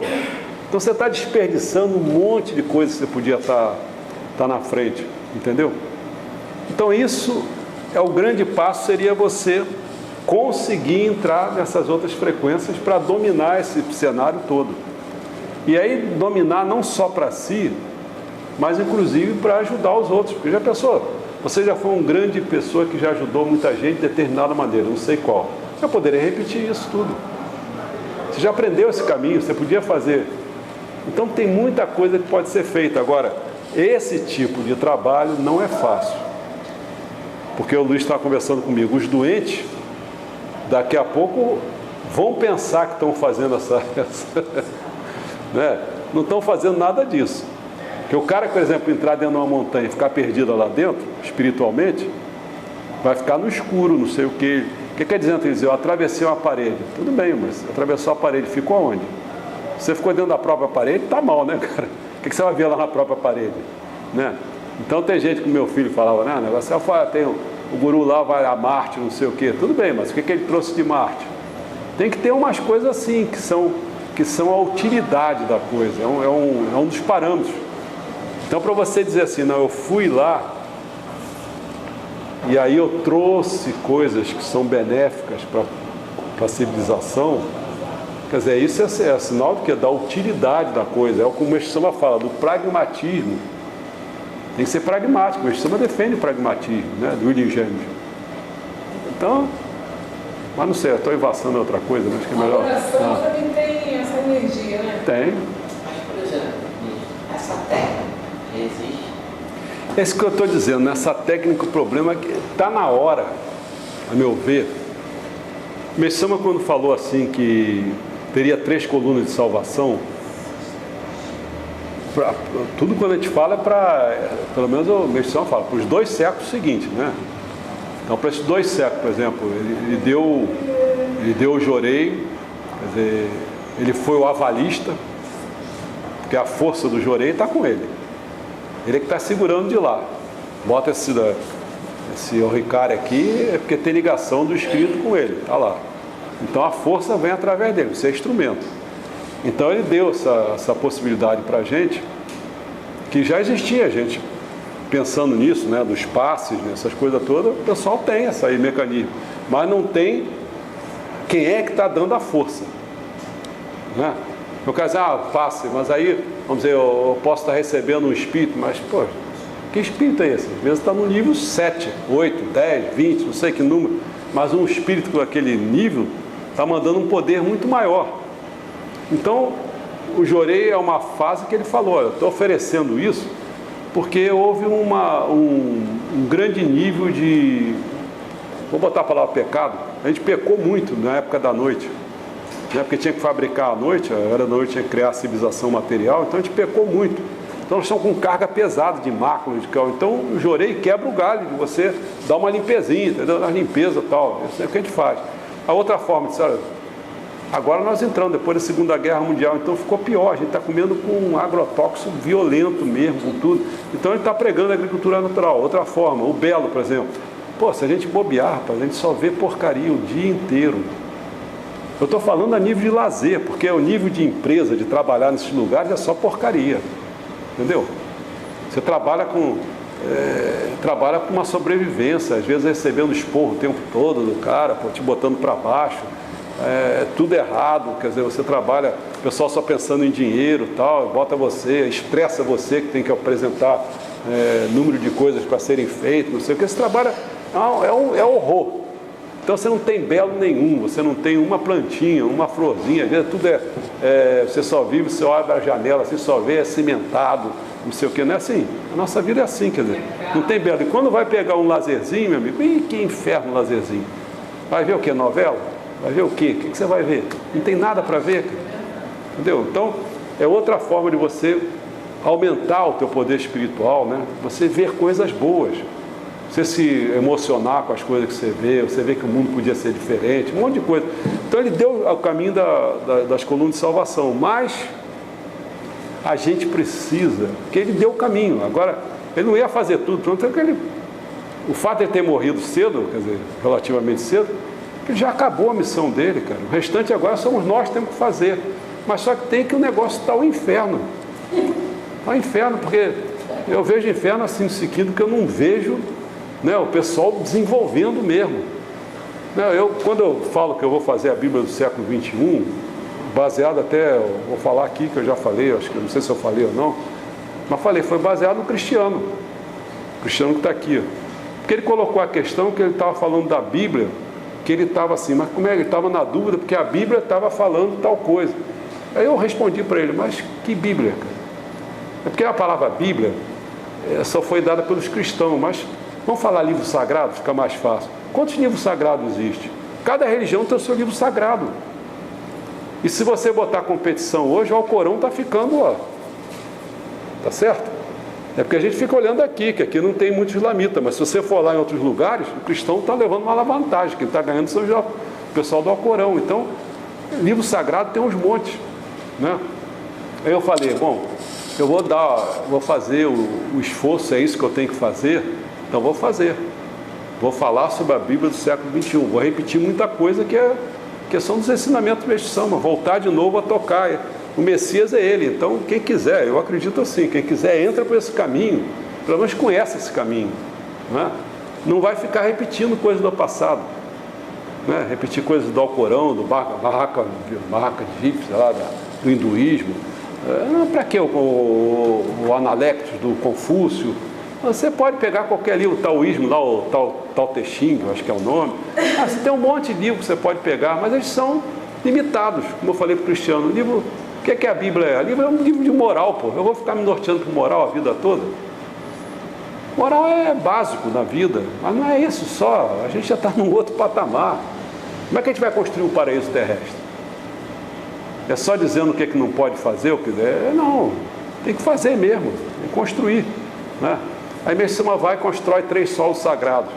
Então você está desperdiçando um monte de coisas que você podia estar na frente. Entendeu? Então isso é o grande passo, seria você conseguir entrar nessas outras frequências para dominar esse cenário todo. E aí dominar não só para si, mas inclusive para ajudar os outros. Porque já pensou, você já foi uma grande pessoa que já ajudou muita gente de determinada maneira, não sei qual. Você poderia repetir isso tudo. Você já aprendeu esse caminho, você podia fazer. Então tem muita coisa que pode ser feita. Agora, esse tipo de trabalho não é fácil. Porque o Luiz estava conversando comigo, os doentes, daqui a pouco vão pensar que estão fazendo essa né? Não estão fazendo nada disso. Porque o cara, por exemplo, entrar dentro de uma montanha e ficar perdido lá dentro, espiritualmente, vai ficar no escuro, não sei o quê. O que quer dizer, eu atravessei uma parede. Tudo bem, mas atravessou a parede, ficou aonde? Você ficou dentro da própria parede, tá mal, né, cara? O que você vai ver lá na própria parede? Né? Então tem gente que o meu filho falava, né, o negócio tem o guru lá, vai a Marte, não sei o quê. Tudo bem, mas o que ele trouxe de Marte? Tem que ter umas coisas assim, que são a utilidade da coisa, é um dos parâmetros. Então, para você dizer assim, não, eu fui lá e aí eu trouxe coisas que são benéficas para a civilização, quer dizer, isso é sinal de que da utilidade da coisa, é o que o Mestre Sama fala, do pragmatismo. Tem que ser pragmático, o Mestre Sama defende o pragmatismo, né, do William James. Então, mas não sei, eu estou embaçando outra coisa, mas acho que é melhor. A oração também tem essa energia, né? Tem. Mas, por exemplo, essa técnica existe? É isso que eu estou dizendo, nessa técnica o problema é que está na hora, a meu ver. O Mestre Sama, quando falou assim que teria 3 colunas de salvação, tudo quando a gente fala é para, pelo menos o Mestre Sama fala, para os 2 séculos seguintes, né? Então, para esses 2 séculos, por exemplo, ele deu o Jorei, quer dizer, ele foi o avalista, porque a força do Jorei está com ele. Ele é que está segurando de lá. Bota esse Oricário aqui, é porque tem ligação do espírito com ele, está lá. Então a força vem através dele, você é instrumento. Então ele deu essa possibilidade para a gente, que já existia, gente pensando nisso, né, dos passes, né, essas coisas todas, o pessoal tem esse aí mecanismo, mas não tem quem é que está dando a força, né? No caso, passe, mas aí, vamos dizer, eu posso estar recebendo um espírito, mas, pô, que espírito é esse? Às vezes está no nível 7, 8, 10, 20, não sei que número, mas um espírito com aquele nível está mandando um poder muito maior. Então, o Jorei é uma fase que ele falou, eu estou oferecendo isso porque houve um grande nível de, vou botar a palavra pecado, a gente pecou muito na época da noite, né? Porque tinha que fabricar à noite, era noite, tinha que criar a civilização material, então a gente pecou muito. Então nós estamos com carga pesada de mácula, de cal. Então o Jorei quebra o galho de você dar uma limpezinha, entendeu? Uma limpeza e tal, isso é o que a gente faz. A outra forma, disse, olha, agora nós entramos depois da Segunda Guerra Mundial, então ficou pior, a gente está comendo com um agrotóxico violento mesmo, com tudo. Então ele está pregando a agricultura natural. Outra forma, o belo, por exemplo. Pô, se a gente bobear, rapaz, a gente só vê porcaria o dia inteiro. Eu estou falando a nível de lazer, porque o nível de empresa, de trabalhar nesses lugares é só porcaria. Entendeu? Você trabalha com uma sobrevivência, às vezes recebendo esporro o tempo todo do cara, te botando para baixo. Tudo errado, quer dizer, você trabalha, o pessoal só pensando em dinheiro e tal, bota você, estressa você que tem que apresentar número de coisas para serem feitas, não sei o que, esse trabalho é horror. Então você não tem belo nenhum, você não tem uma plantinha, uma florzinha, às vezes tudo você só vive, você olha a janela, você só vê, cimentado, não sei o que, não é assim. A nossa vida é assim, quer dizer, não tem belo. E quando vai pegar um lazerzinho, meu amigo, que inferno lazerzinho. Vai ver o que? Novela? Vai ver o quê? O que você vai ver? Não tem nada para ver, cara. Entendeu? Então, é outra forma de você aumentar o teu poder espiritual, né? Você ver coisas boas. Você se emocionar com as coisas que você vê que o mundo podia ser diferente, um monte de coisa. Então ele deu o caminho das colunas de salvação, mas a gente precisa, porque ele deu o caminho. Agora, ele não ia fazer tudo. Então, o fato de ele ter morrido cedo, quer dizer, relativamente cedo, ele já acabou a missão dele, cara. O restante agora somos nós que temos que fazer. Mas só que tem que o negócio está ao inferno. Ao inferno, porque eu vejo inferno assim no sentido que eu não vejo, né, o pessoal desenvolvendo mesmo. Quando eu falo que eu vou fazer a Bíblia do século XXI, baseado até, vou falar aqui que eu já falei, acho que não sei se eu falei ou não, mas falei, foi baseado no Cristiano. O Cristiano que está aqui. Porque ele colocou a questão que ele estava falando da Bíblia, que ele estava assim, mas como é que ele estava na dúvida, porque a Bíblia estava falando tal coisa. Aí eu respondi para ele, mas que Bíblia, cara? É porque a palavra Bíblia só foi dada pelos cristãos, mas vamos falar livro sagrado, fica mais fácil. Quantos livros sagrados existem? Cada religião tem o seu livro sagrado. E se você botar competição hoje, o Alcorão está ficando, ó. Tá certo? É porque a gente fica olhando aqui, que aqui não tem muito islamita, mas se você for lá em outros lugares, o cristão está levando uma vantagem, quem está ganhando são o pessoal do Alcorão. Então, livro sagrado tem uns montes, né? Aí eu falei, bom, eu vou fazer o esforço, é isso que eu tenho que fazer, então vou fazer. Vou falar sobre a Bíblia do século XXI, vou repetir muita coisa que são dos ensinamentos do São, mas voltar de novo a tocar. O Messias é ele, então quem quiser, eu acredito assim, quem quiser entra por esse caminho, pelo menos conhece esse caminho, né? Não vai ficar repetindo coisas do passado, né? Repetir coisas do Alcorão, do barraca egípcia, lá, do hinduísmo. Para que o Analectos do Confúcio? Você pode pegar qualquer livro, o taoísmo, lá o Tao Te Ching, eu acho que é o nome. Você tem um monte de livros que você pode pegar, mas eles são limitados, como eu falei para o Cristiano. O livro, o que é a Bíblia é? A Bíblia é um livro de moral, pô. Eu vou ficar me norteando por moral a vida toda? Moral é básico na vida, mas não é isso só. A gente já está num outro patamar. Como é que a gente vai construir um paraíso terrestre? É só dizendo o que é que não pode fazer, o que quiser? Não, tem que fazer mesmo, tem que construir, né? Aí Messima vai e constrói 3 solos sagrados.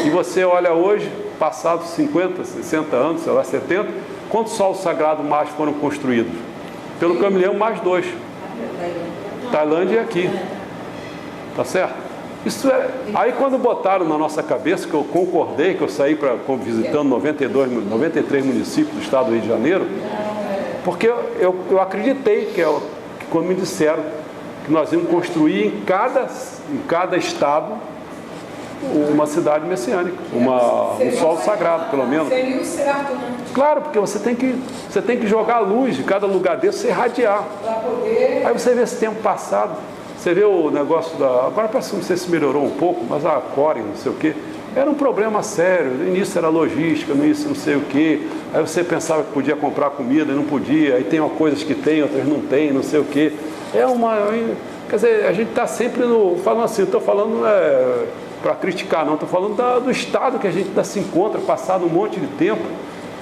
E você olha hoje, passados 50, 60 anos, sei lá, 70, quantos solos sagrados mais foram construídos? Pelo que eu me lembro, mais 2. Tailândia e aqui. Tá certo? Isso é... Aí quando botaram na nossa cabeça, que eu concordei, que eu saí visitando 93 municípios do estado do Rio de Janeiro, porque eu acreditei que quando me disseram que nós íamos construir em cada estado uma cidade messiânica, um solo sagrado, pelo menos. Seria o certo, né? Claro, porque você tem que jogar a luz de cada lugar desse e irradiar. Para poder... Aí você vê esse tempo passado, você vê o negócio agora parece que não sei se melhorou um pouco, mas a Core, não sei o quê, era um problema sério. No início era logística, no início não sei o quê. Aí você pensava que podia comprar comida e não podia. Aí tem coisas que tem, outras não tem, não sei o quê. Quer dizer, a gente está sempre falando assim, estou falando para criticar, não, estou falando do estado que a gente se encontra, passado um monte de tempo,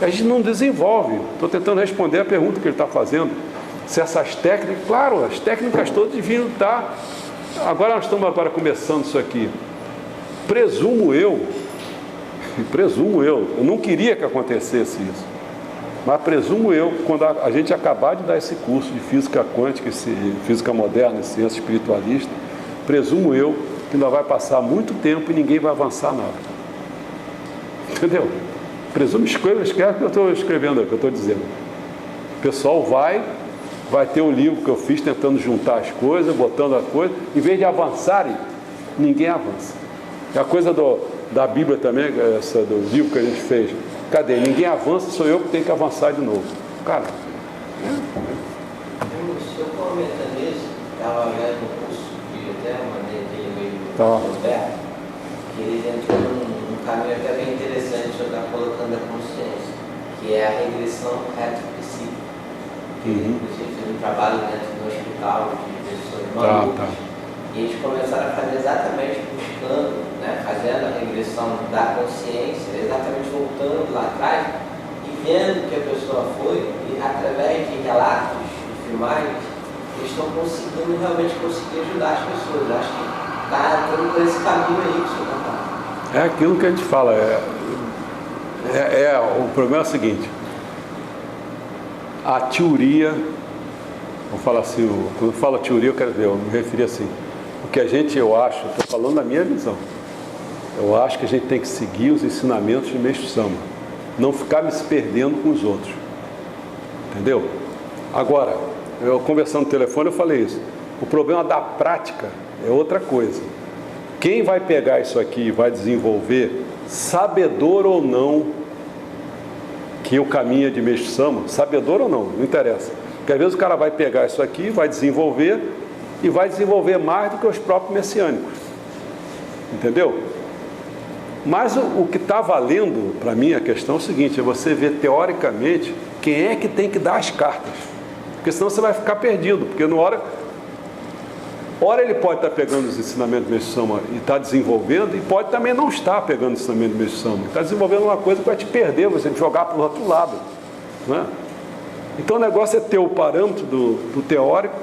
a gente não desenvolve. Estou tentando responder a pergunta que ele está fazendo. Se essas técnicas, claro, as técnicas todas deviam estar. Agora nós estamos começando isso aqui. Presumo eu, eu não queria que acontecesse isso, mas presumo eu, quando a gente acabar de dar esse curso de física quântica, física moderna e ciência espiritualista, presumo eu que ainda vai passar muito tempo e ninguém vai avançar nada. Entendeu? Presumo, escreve o que eu estou escrevendo, o que eu estou dizendo. O pessoal vai ter o livro que eu fiz tentando juntar as coisas, botando a coisa, em vez de avançarem, ninguém avança. A coisa da Bíblia também, essa do livro que a gente fez, cadê? Ninguém avança, sou eu que tenho que avançar de novo. Cara, Se eu comentar nisso, estava vendo um curso que até mandei aquele meio Roberto, que eles entram num caminho até bem interessante sobre a colocando a consciência, que é a regressão reto-psíquica. Que inclusive fez um trabalho dentro do hospital de pessoas malucas. E eles começaram a fazer exatamente buscando, né, fazendo a regressão da consciência, exatamente voltando lá atrás e vendo que a pessoa foi, e através de relatos, de filmagens, eles estão conseguindo realmente ajudar as pessoas. Eu acho que está todo por esse caminho aí que o senhor está falando. É aquilo que a gente fala, o problema é o seguinte: a teoria vamos falar assim, quando eu falo teoria, eu me referi assim, o que eu acho, estou falando da minha visão, eu acho que a gente tem que seguir os ensinamentos de Meixo Sama, não ficar me se perdendo com os outros, entendeu? Agora, eu conversando no telefone, eu falei isso, o problema da prática é outra coisa. Quem vai pegar isso aqui e vai desenvolver, sabedor ou não, que o caminho é de Meixo Sama, sabedor ou não interessa. Porque às vezes o cara vai pegar isso aqui, vai desenvolver, e vai desenvolver mais do que os próprios messiânicos. Entendeu? Mas o que está valendo para mim a questão é o seguinte, é você ver teoricamente quem é que tem que dar as cartas. Porque senão você vai ficar perdido, porque na hora ele pode estar pegando os ensinamentos do Meixo Sama e está desenvolvendo, e pode também não estar pegando o ensinamento do Meixo Sama. Está desenvolvendo uma coisa que vai te perder, você vai jogar para o outro lado. Não é? Então o negócio é ter o parâmetro do teórico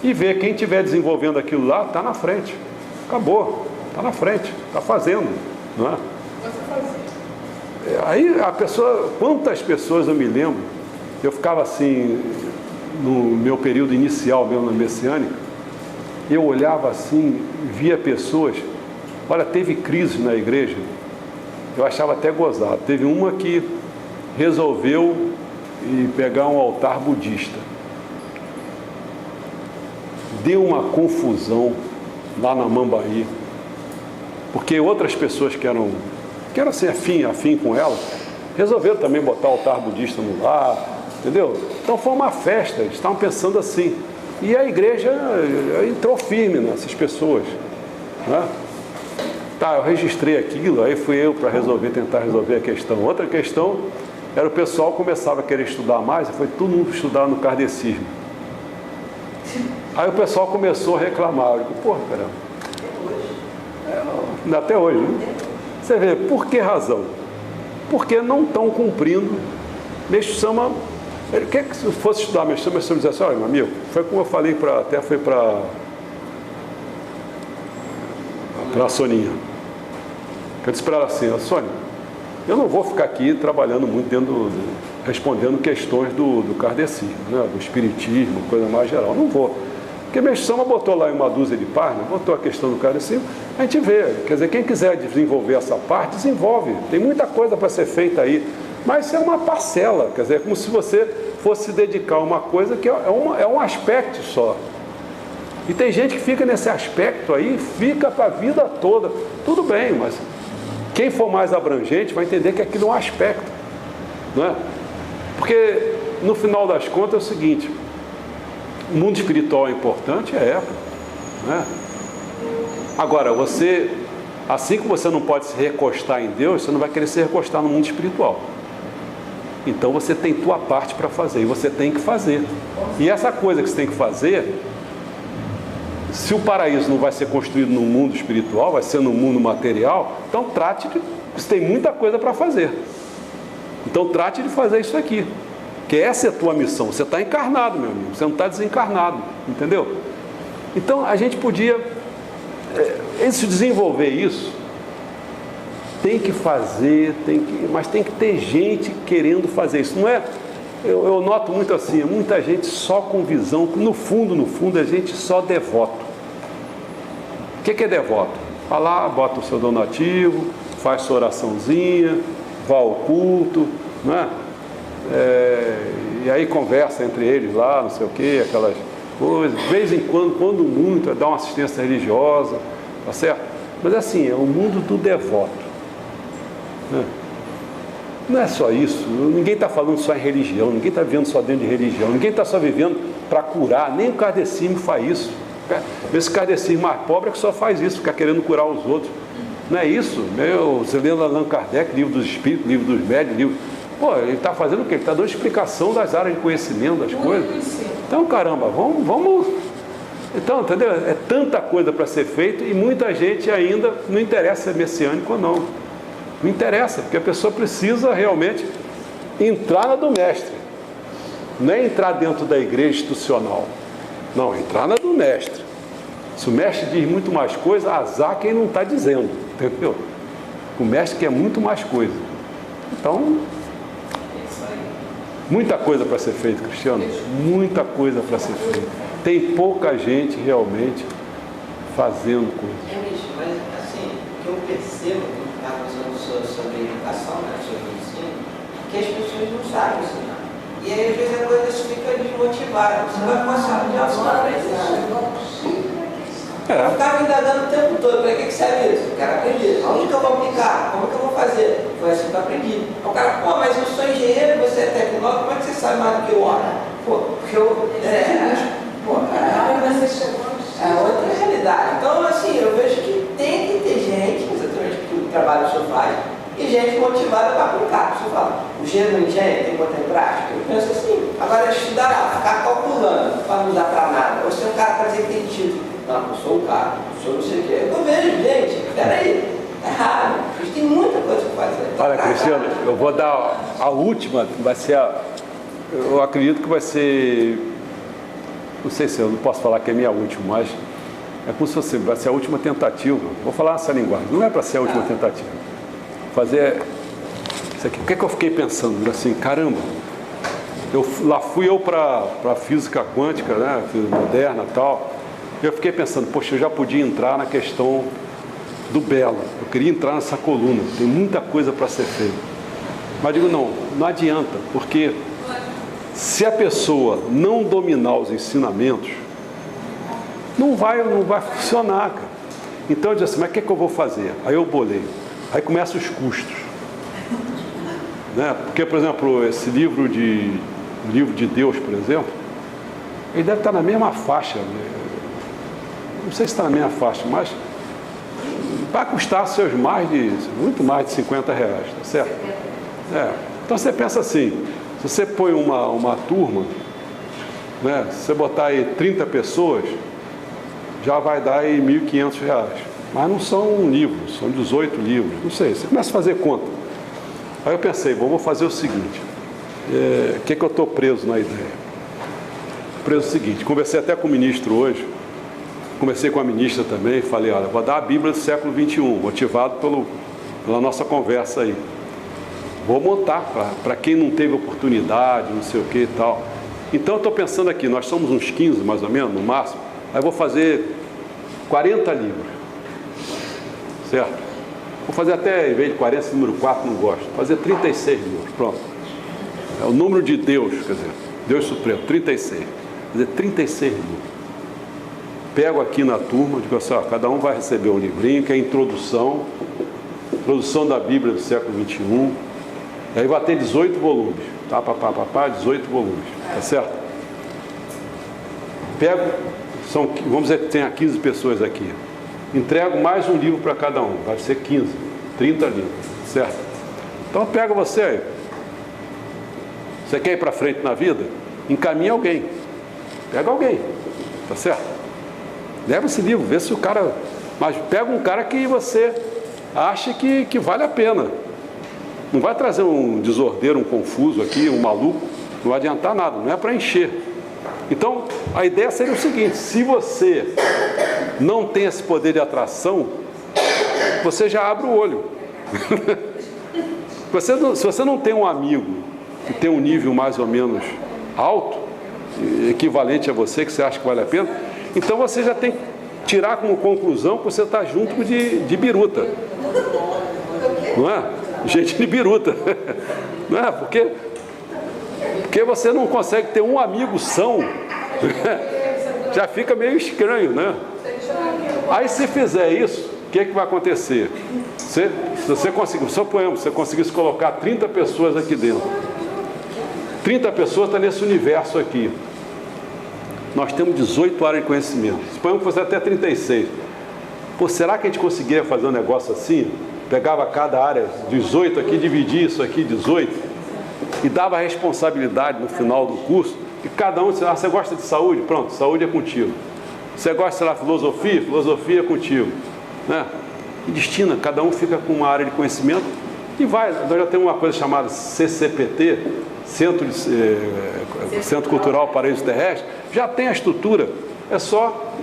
e ver quem estiver desenvolvendo aquilo lá, está na frente. Acabou, está na frente, está fazendo. Não é? Aí a pessoa, quantas pessoas eu me lembro, eu ficava assim, no meu período inicial mesmo na messiânica, eu olhava assim, via pessoas, olha, teve crise na igreja, eu achava até gozado. Teve uma que resolveu pegar um altar budista. Deu uma confusão lá na Mambaí, porque outras pessoas que eram assim, afim com ela, resolveram também botar o altar budista no lar, entendeu? Então foi uma festa, eles estavam pensando assim. E a igreja entrou firme nessas pessoas. Né? Tá, eu registrei aquilo, aí fui eu para tentar resolver a questão. Outra questão era o pessoal começava a querer estudar mais, e foi todo mundo estudar no kardecismo. Aí o pessoal começou a reclamar. Eu digo, porra, caramba. Até hoje, né? Você vê, por que razão? Porque não estão cumprindo. Meixo Sama, ele quer que se fosse estudar Meixo Sama, dizia assim, olha, meu amigo, foi como eu falei, foi para a Soninha. Eu disse para ela assim, Sônia, eu não vou ficar aqui trabalhando muito respondendo questões do kardecismo, né, do espiritismo, coisa mais geral, não vou. Porque Meixo Sama botou lá em uma dúzia de páginas, botou a questão do kardecismo, a gente vê, quer dizer, quem quiser desenvolver essa parte, desenvolve, tem muita coisa para ser feita aí, mas isso é uma parcela, quer dizer, é como se você fosse se dedicar a uma coisa que é um aspecto só. E tem gente que fica nesse aspecto aí, fica para a vida toda. Tudo bem, mas quem for mais abrangente vai entender que aquilo é um aspecto. Não é? Porque, no final das contas, é o seguinte, o mundo espiritual é importante, né? Agora, assim que você não pode se recostar em Deus, você não vai querer se recostar no mundo espiritual. Então você tem tua parte para fazer, e você tem que fazer. E essa coisa que você tem que fazer, se o paraíso não vai ser construído no mundo espiritual, vai ser no mundo material, então você tem muita coisa para fazer. Então trate de fazer isso aqui, que essa é a tua missão. Você está encarnado, meu amigo, você não está desencarnado, entendeu? Então a gente podia desenvolver isso, tem que fazer, mas tem que ter gente querendo fazer isso. Não é? Eu noto muito assim, muita gente só com visão, no fundo, a gente só devoto. O que é devoto? Vai lá, bota o seu donativo, faz sua oraçãozinha, vá ao culto, não é? E aí conversa entre eles lá, não sei o que, aquelas coisas. De vez em quando muito, dá uma assistência religiosa, tá certo? Mas assim, é o mundo do devoto. Não é só isso, ninguém está falando só em religião, ninguém está vivendo só dentro de religião, ninguém está só vivendo para curar, nem o kardecismo faz isso. Esse kardecismo mais pobre é que só faz isso, fica querendo curar os outros. Não é isso? Você lê Allan Kardec, livro dos espíritos, livro dos médios, ele está fazendo o quê? Ele está dando explicação das áreas de conhecimento, das coisas. Então, caramba, vamos... Então, entendeu? É tanta coisa para ser feita e muita gente ainda não interessa se é messiânico ou não. Não interessa, porque a pessoa precisa realmente entrar na do mestre. Não é entrar dentro da igreja institucional. Não, entrar na do mestre. Se o mestre diz muito mais coisa, azar quem não está dizendo. Entendeu? O mestre quer muito mais coisa. Então, Muita coisa para ser feita, Cristiano. Muita coisa para ser feita. Tem pouca gente realmente fazendo coisa. Mas assim, o que eu percebo quando está falando sobre educação, né, sobre o ensino, que as pessoas não sabem ensinar. E aí às vezes a coisa fica desmotivada. Você vai passar de aula para aprender. Eu ficava indagando o tempo todo, para que serve isso? Eu quero aprender. Onde que eu vou aplicar? Como que eu vou fazer? Foi assim que eu aprendi. O cara, pô, mas eu sou engenheiro, você é tecnólogo, como é que você sabe mais do que eu? Pô, porque eu... É outra realidade. Então, assim, eu vejo que tem que ter gente, exatamente o trabalho que o senhor faz, e gente motivada para aplicar. O senhor fala, o engenheiro não engenheiro, tem que botar em prática? Eu penso assim. Agora, estudar, ficar calculando, para não dar para nada. Ou se é um cara para dizer que tem título. Não, eu sou o cara, eu sou não sei o quê. Eu vejo, gente, peraí, é raro. A gente tem muita coisa para fazer. Olha, Cristiano, eu vou dar a última, vai ser eu acredito que vai ser, não sei se eu não posso falar que é minha última, mas é como se fosse, vai ser a última tentativa. Vou falar essa linguagem, não é para ser a última tentativa. Fazer isso aqui. O que é que eu fiquei pensando? Assim, caramba, lá fui eu para física quântica, né, física moderna e tal. Eu fiquei pensando, poxa, eu já podia entrar na questão do belo. Eu queria entrar nessa coluna. Tem muita coisa para ser feita. Mas digo, não adianta, porque se a pessoa não dominar os ensinamentos, não vai funcionar, cara. Então eu disse assim, mas o que é que eu vou fazer? Aí eu bolei. Aí começam os custos. Né? Porque, por exemplo, esse livro de Deus, por exemplo, ele deve estar na mesma faixa, não sei se está na minha faixa, mas vai custar muito mais de 50 reais, tá certo? Então você pensa assim, se você põe uma turma, né, se você botar aí 30 pessoas, já vai dar aí R$1.500, mas não são livros, são 18 livros, não sei, você começa a fazer conta. Aí eu pensei, vou fazer o seguinte, o que eu estou preso na ideia? Preso o seguinte, conversei até com o ministro hoje, conversei com a ministra também, falei, olha, vou dar a Bíblia do século XXI, motivado pela nossa conversa aí. Vou montar para quem não teve oportunidade, não sei o que e tal. Então eu estou pensando aqui, nós somos uns 15 mais ou menos, no máximo, aí eu vou fazer 40 livros, certo? Vou fazer até, em vez de 40, esse número 4 não gosto, vou fazer 36 livros, pronto. É o número de Deus, quer dizer, Deus Supremo, 36. Vou fazer 36 livros. Pego aqui na turma, digo assim, ó, cada um vai receber um livrinho, que é a introdução da Bíblia do século XXI, e aí vai ter 18 volumes, tá, 18 volumes, tá certo? Pego, vamos dizer que tem 15 pessoas aqui, entrego mais um livro para cada um, vai ser 15, 30 livros, certo? Então pega você aí, você quer ir para frente na vida? Encaminha alguém, pega alguém, tá certo? Leva esse livro, vê se o cara... Mas pega um cara que você acha que vale a pena. Não vai trazer um desordeiro, um confuso aqui, um maluco. Não vai adiantar nada, não é para encher. Então, a ideia seria o seguinte, se você não tem esse poder de atração, você já abre o olho. Se você não tem um amigo que tem um nível mais ou menos alto, equivalente a você, que você acha que vale a pena, então você já tem que tirar como conclusão que você está junto de biruta. Não é? Gente de biruta. Não é? Porque você não consegue ter um amigo são. Já fica meio estranho, né? Aí se fizer isso, o que vai acontecer? Se você conseguir, suponhamos, você conseguisse colocar 30 pessoas aqui dentro. 30 pessoas estão nesse universo aqui. Nós temos 18 áreas de conhecimento. Suponhamos que fosse até 36. Pô, será que a gente conseguiria fazer um negócio assim? Pegava cada área, 18 aqui, dividia isso aqui, 18, e dava a responsabilidade no final do curso, e cada um, você gosta de saúde? Pronto, saúde é contigo. Você gosta, sei lá, filosofia? Filosofia é contigo. Né? E destina, cada um fica com uma área de conhecimento e vai. Nós já temos uma coisa chamada CCPT, Centro Cultural Paraíso Terrestre, já tem a estrutura, é só...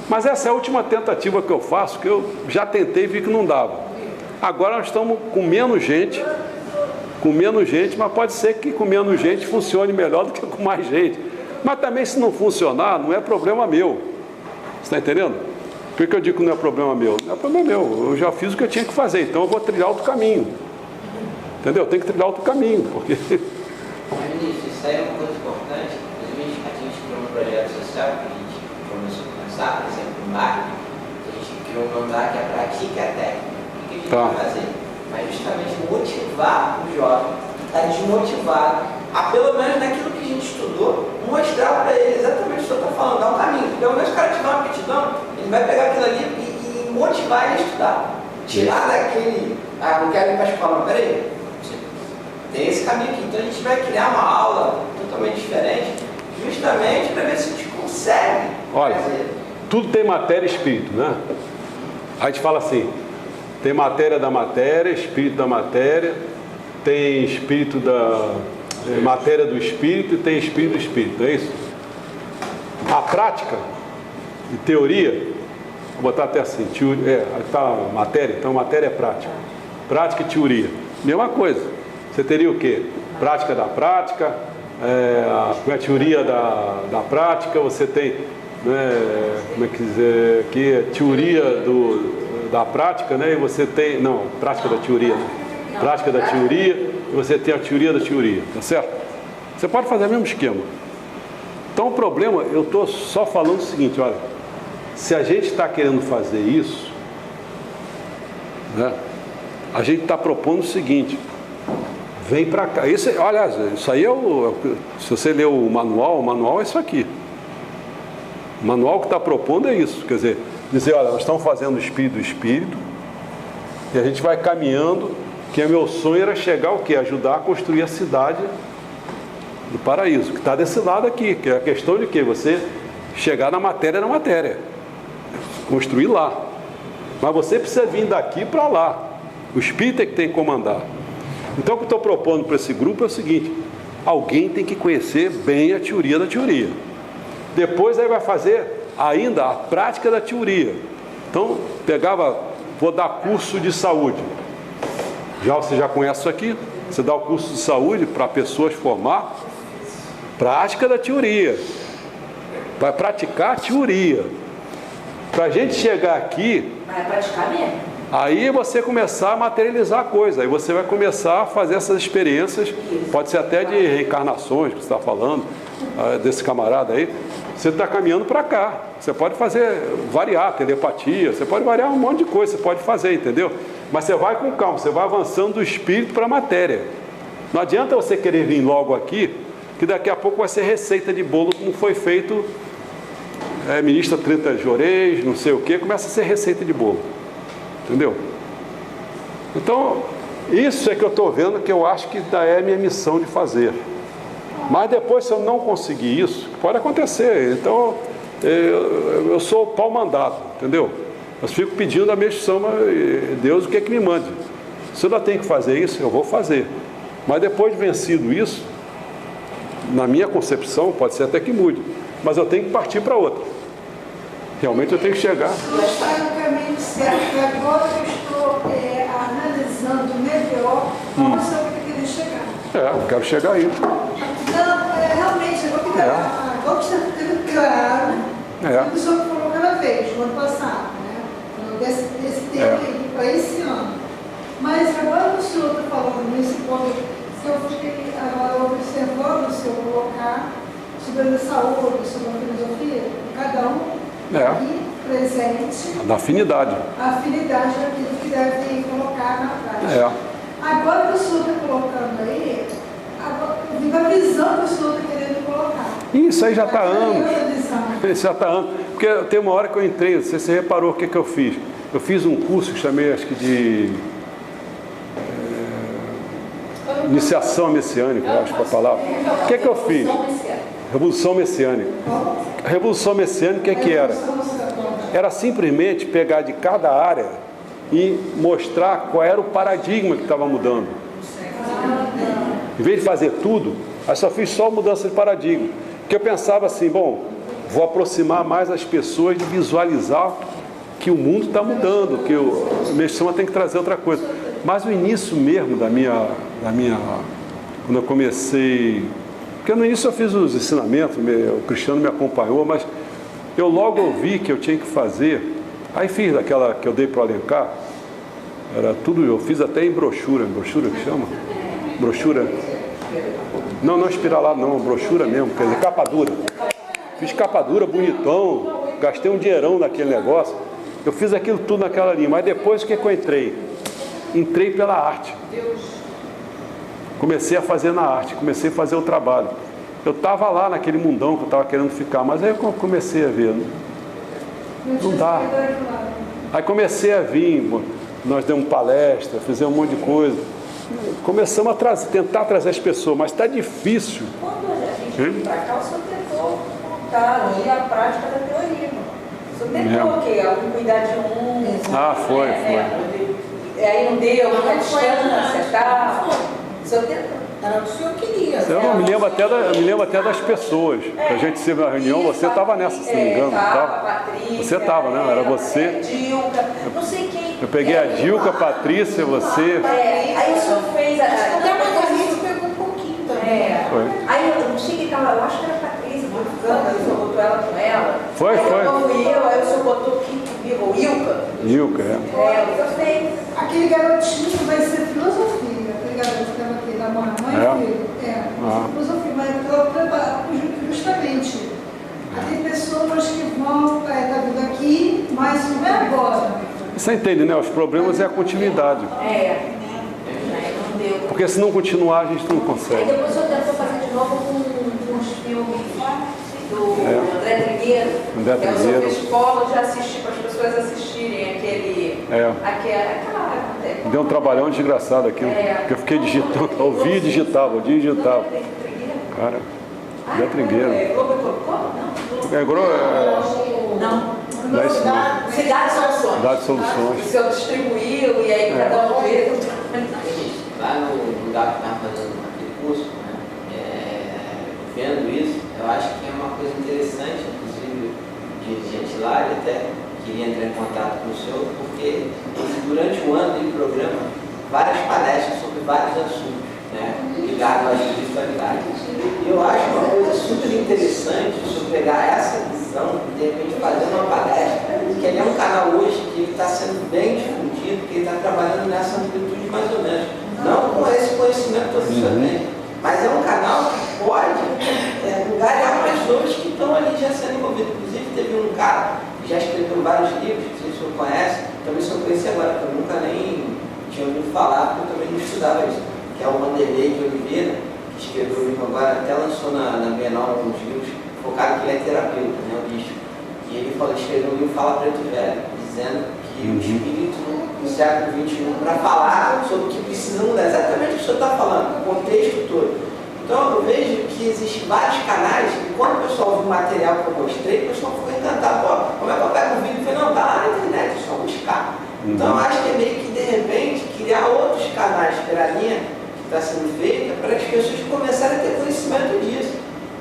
Mas essa é a última tentativa que eu faço, que eu já tentei e vi que não dava. Agora nós estamos com menos gente, com menos gente, mas pode ser que com menos gente funcione melhor do que com mais gente. Mas também, se não funcionar, não é problema meu. Você está entendendo? Por que eu digo que não é problema meu? Não é problema meu. Eu já fiz o que eu tinha que fazer, então eu vou trilhar outro caminho. Entendeu? Tem que trilhar outro caminho, porque... Ministro, isso aí é uma coisa importante. Inclusive, a gente criou um projeto social que a gente começou a pensar, por exemplo, no marketing. A gente criou um nome lá que é Pratique a Técnica. O que a gente vai fazer? Vai justamente motivar o jovem que está desmotivado a, pelo menos naquilo que a gente estudou, mostrar para ele exatamente o que você está falando, dar um caminho. Pelo menos o cara tiver uma aptidão, ele vai pegar aquilo ali e motivar ele a estudar. Tirar daquele, não quero ir para a escola, não, peraí, tem esse caminho aqui. Então a gente vai criar uma aula totalmente diferente, justamente para ver se a gente consegue fazer. Tudo tem matéria e espírito, né? A gente fala assim, tem matéria da matéria, espírito da matéria, tem espírito da... matéria do espírito e tem espírito do espírito, é isso? A prática e teoria, vou botar até assim, tá matéria, então matéria é prática. Prática e teoria, mesma coisa. Você teria o quê? Prática da prática, a teoria da prática, você tem, como é que dizer, aqui, teoria da prática, né? E você tem, não, prática da teoria, né? Prática da teoria, e você tem a teoria da teoria, tá certo? Você pode fazer o mesmo esquema. Então o problema, eu estou só falando o seguinte, olha, se a gente está querendo fazer isso, né, a gente está propondo o seguinte, vem para cá. Aliás, isso aí se você ler o manual é isso aqui. O manual que está propondo é isso, quer dizer, olha, nós estamos fazendo o espírito do espírito, e a gente vai caminhando, que meu sonho era chegar o quê? Ajudar a construir a cidade do paraíso, que está desse lado aqui, que é a questão de quê? Você chegar na matéria, construir lá. Mas você precisa vir daqui para lá. O espírito é que tem que comandar. Então o que eu estou propondo para esse grupo é o seguinte, alguém tem que conhecer bem a teoria da teoria. Depois aí vai fazer ainda a prática da teoria. Então, vou dar curso de saúde. Você já conhece isso aqui? Você dá o curso de saúde para pessoas formar prática da teoria. Vai praticar a teoria. Para a gente chegar aqui... Vai praticar mesmo. Aí você começar a materializar a coisa. Aí você vai começar a fazer essas experiências. Pode ser até de reencarnações, que você está falando, desse camarada aí. Você está caminhando para cá. Você pode variar, telepatia. Você pode variar um monte de coisa. Você pode fazer, entendeu? Mas você vai com calma, você vai avançando do espírito para a matéria. Não adianta você querer vir logo aqui, que daqui a pouco vai ser receita de bolo, como foi feito, ministra 30 jorês, não sei o que, começa a ser receita de bolo. Entendeu? Então, isso é que eu estou vendo, que eu acho que é a minha missão de fazer. Mas depois, se eu não conseguir isso, pode acontecer. Então, eu sou o pau mandado, entendeu? Eu fico pedindo a minha missão, Deus, o que é que me mande? Se eu ainda tenho que fazer isso, eu vou fazer. Mas depois de vencido isso, na minha concepção, pode ser até que mude, mas eu tenho que partir para outra. Realmente eu tenho que chegar. Você está no caminho certo. Agora eu estou analisando melhor como você vai querer chegar. Eu quero chegar aí. Não, realmente, agora está ficando claro o que o senhor falou aquela vez, no ano passado, né? Desse tempo aí, para esse ano. Mas agora o senhor está falando nesse ponto, que eu fiquei agora observando o senhor colocar sobre a saúde, sobre a filosofia, cada um aqui presente. Da afinidade. A afinidade daquilo que deve colocar na prática. Agora que o senhor está colocando aí, eu vi a visão que o senhor está querendo colocar. Isso aí já está anos. Isso já está anos. Porque tem uma hora que eu entrei, não sei se você reparou o que eu fiz. Eu fiz um curso que chamei, acho que de iniciação messiânica, eu acho que é a palavra. O que eu fiz? Revolução messiânica. A Revolução messiânica, o que era? Era simplesmente pegar de cada área e mostrar qual era o paradigma que estava mudando. Em vez de fazer tudo, aí só fiz só mudança de paradigma. Porque eu pensava assim, vou aproximar mais as pessoas de visualizar que o mundo está mudando, que a missão tem que trazer outra coisa. Mas o início mesmo da minha quando eu comecei, porque no início eu fiz os ensinamentos, o Cristiano me acompanhou, mas eu logo ouvi que eu tinha que fazer, aí fiz aquela que eu dei para o Alencar, era tudo, eu fiz até em brochura que chama? Brochura? Não espiralado não, brochura mesmo, quer dizer, capa dura. Fiz capa dura, bonitão, gastei um dinheirão naquele negócio, eu fiz aquilo tudo naquela linha, mas depois o que eu entrei? Entrei pela arte. Comecei a fazer na arte, comecei a fazer o trabalho. Eu estava lá naquele mundão que eu estava querendo ficar, mas aí eu comecei a ver, não dá. Aí comecei a vir, nós demos palestra, fizemos um monte de coisa. Começamos a tentar trazer as pessoas, mas está difícil. Quando a gente veio para cá, o senhor tentou montar a prática da teoria. O senhor tentou o quê? A unidade 1. Foi. Aí não deu, a distância, tal. O senhor tentou. Era o que o senhor queria. Eu não me lembro até das pessoas. A gente se na reunião, você estava nessa, se não me engano. Você estava, né? Era você. Dilca, não sei quem. Eu peguei a Dilca, a Patrícia, você. Aí o senhor fez Até uma Margarida pegou um pouquinho também. Foi. Aí eu não sei quem estava, eu acho que era a Patrícia, aí o senhor botou ela com ela. Foi. Aí o senhor botou quem comigo, o Ilka. Ilka, o senhor fez. Aquele garotinho vai ser filosofia. Aquele garoto que estava aqui na mãe e filho. Filosofia, mas ela prepara justamente. Tem pessoas que vão da vida aqui, mas não é agora. Você entende, né? Os problemas é a continuidade. Não deu. Porque se não continuar, a gente não Aí consegue. depois o senhor tentou fazer de novo com os filmes do André Trigueiro. André Que é o Trigueiro. seu escola, já assisti para as pessoas assistirem aquele. Aquela. Deu um trabalhão desgraçado aqui. Porque eu fiquei digitando, eu ouvia e digitava, o dia digitava. Cara, André Trigueiro. Não. Cidade Soluções. Cidade Soluções. O senhor distribuiu e aí cada um veio. Lá no lugar que estava fazendo aquele curso, vendo isso, eu acho que é uma coisa interessante, inclusive o dirigente lá, ele até queria entrar em contato com o senhor, porque durante o ano ele programa várias palestras sobre vários assuntos, ligados à espiritualidade. E eu acho uma coisa super interessante se eu pegar essa visão e de repente fazer uma palestra, que ele é um canal hoje que está sendo bem difundido, que ele está trabalhando nessa amplitude mais ou menos. Não com esse conhecimento todo que o senhor tem, mas é um canal que pode angariar pessoas que estão ali já sendo envolvidas. Inclusive teve um cara que já escreveu vários livros, não sei se o senhor conhece, também se eu conheci agora, porque eu nunca nem tinha ouvido falar, porque eu também não estudava isso, que é o Vanderlei de Oliveira, que escreveu o livro agora, até lançou na Bienal alguns livros, focado que ele é terapeuta, o bicho. E ele escreveu um livro Fala Preto Velho, dizendo que o espírito no século XXI, para falar sobre o que precisa mudar, exatamente o que o senhor está falando, o contexto todo. Então eu vejo que existem vários canais, e quando o pessoal viu o material que eu mostrei, o pessoal ficou encantado. Como é que eu pego o vídeo? Eu falei, não, tá lá na internet, é só buscar. Então eu acho que é meio que de repente criar outros canais pela linha que está sendo feita para as pessoas começarem a ter conhecimento disso.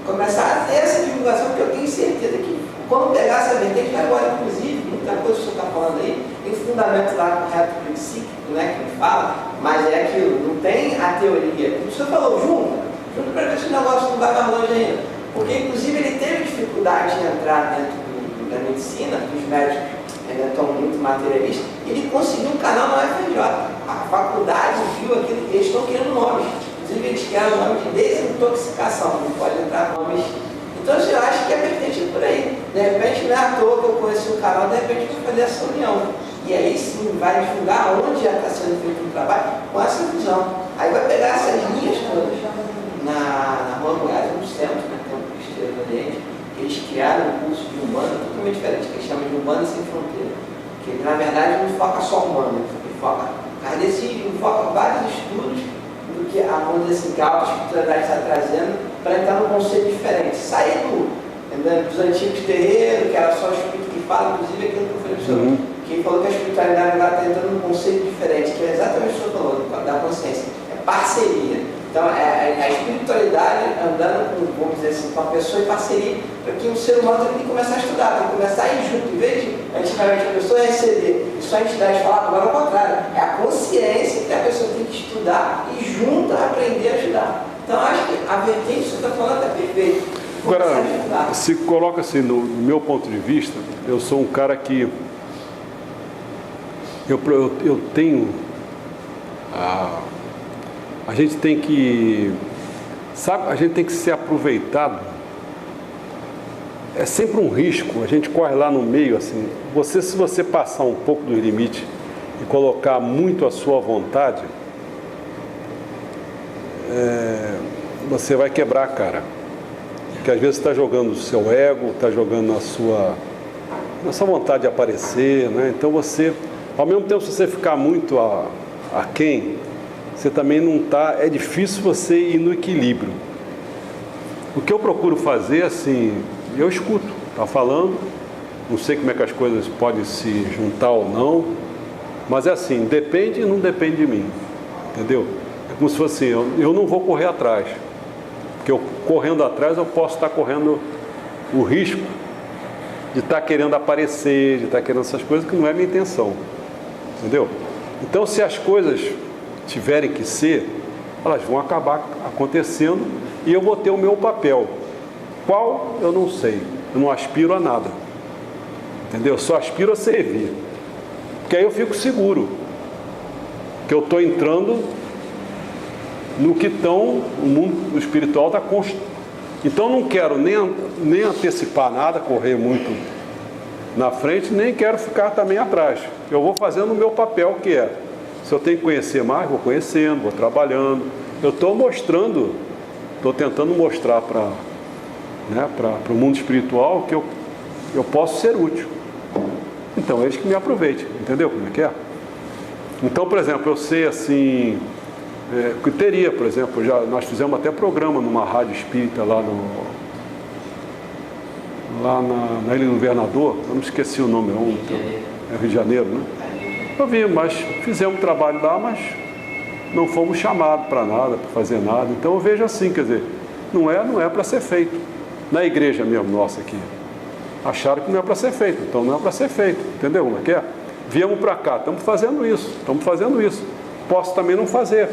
Começar a ter essa divulgação, porque eu tenho certeza que quando pegar essa vertente, agora inclusive, muita coisa que o senhor está falando aí, tem fundamento lá com o reto psíquico, que a gente fala, mas é aquilo, não tem a teoria. O senhor falou, junto para ver se o negócio não vai mais longe ainda. Porque inclusive ele teve dificuldade de entrar dentro da medicina, os médicos ainda estão muito materialistas, e ele conseguiu um canal na UFRJ. A faculdade viu aquilo, eles estão criando nomes. Inclusive eles criaram o nome de desintoxicação, não pode entrar nomes. Então eu acho que é vertente por aí. De repente não é à toa que eu conheci o canal, de repente eu vou fazer essa união. E aí sim vai divulgar onde já está sendo feito um trabalho com essa visão. Aí vai pegar essas linhas todas. Na Rua Goiás, no centro, Templo Cristiano do Oriente, eles criaram um curso de Umbanda totalmente diferente, que eles chamam de Umbanda Sem Fronteira. Que na verdade não foca só Umbanda, ele foca kardecismo, foca vários estudos do que a onda assim, que a alta espiritualidade está trazendo para entrar num conceito diferente. Sair dos antigos terreiros, que era só o espírito que fala, inclusive aquilo que eu falei para o senhor. Quem falou que a espiritualidade agora está entrando num conceito diferente, que é exatamente o que o senhor falou, da consciência. É parceria. Então, a espiritualidade andando com, vamos dizer assim, com a pessoa em parceria, para que o ser humano tem que começar a estudar, tem que começar a ir junto. Em vez de, antigamente, a pessoa receber e só a entidade falar, agora é o contrário. É a consciência que a pessoa tem que estudar e junto aprender a ajudar. Então, acho que a vertente que você está falando é perfeita. Agora, se coloca assim, no meu ponto de vista, eu sou um cara que eu tenho a gente tem que, sabe, a gente tem que ser aproveitado. É sempre um risco, a gente corre lá no meio, assim, se você passar um pouco do limite e colocar muito a sua vontade, você vai quebrar a cara. Porque às vezes você está jogando o seu ego, está jogando na sua vontade de aparecer, né? Então você, ao mesmo tempo, se você ficar muito aquém, você também não está, é difícil você ir no equilíbrio. O que eu procuro fazer, assim, eu escuto, está falando, não sei como é que as coisas podem se juntar ou não, mas é assim, depende e não depende de mim, entendeu? É como se fosse assim, eu não vou correr atrás, porque eu correndo atrás eu posso estar correndo o risco de estar querendo aparecer, de estar querendo essas coisas que não é minha intenção, entendeu? Então, se as coisas tiverem que ser, elas vão acabar acontecendo e eu vou ter o meu papel. Qual? Eu não sei. Eu não aspiro a nada. Entendeu? Só aspiro a servir. Porque aí eu fico seguro que eu estou entrando no que o mundo espiritual está construindo. Então eu não quero nem antecipar nada, correr muito na frente, nem quero ficar também atrás. Eu vou fazendo o meu papel, que é, se eu tenho que conhecer mais, vou conhecendo, vou trabalhando. Eu estou mostrando, estou tentando mostrar para o mundo espiritual que eu posso ser útil. Então, eles que me aproveitem, entendeu como é que é? Então, por exemplo, eu sei assim, que teria, por exemplo, nós fizemos até programa numa rádio espírita lá na Ilha do Governador, eu não esqueci o nome, é Rio de Janeiro, né? Eu vi, mas fizemos trabalho lá, mas não fomos chamados para nada, para fazer nada. Então eu vejo assim, quer dizer, não é para ser feito. Na igreja mesmo nossa aqui, acharam que não é para ser feito, então não é para ser feito, entendeu como é que é? Viemos para cá, estamos fazendo isso. Posso também não fazer,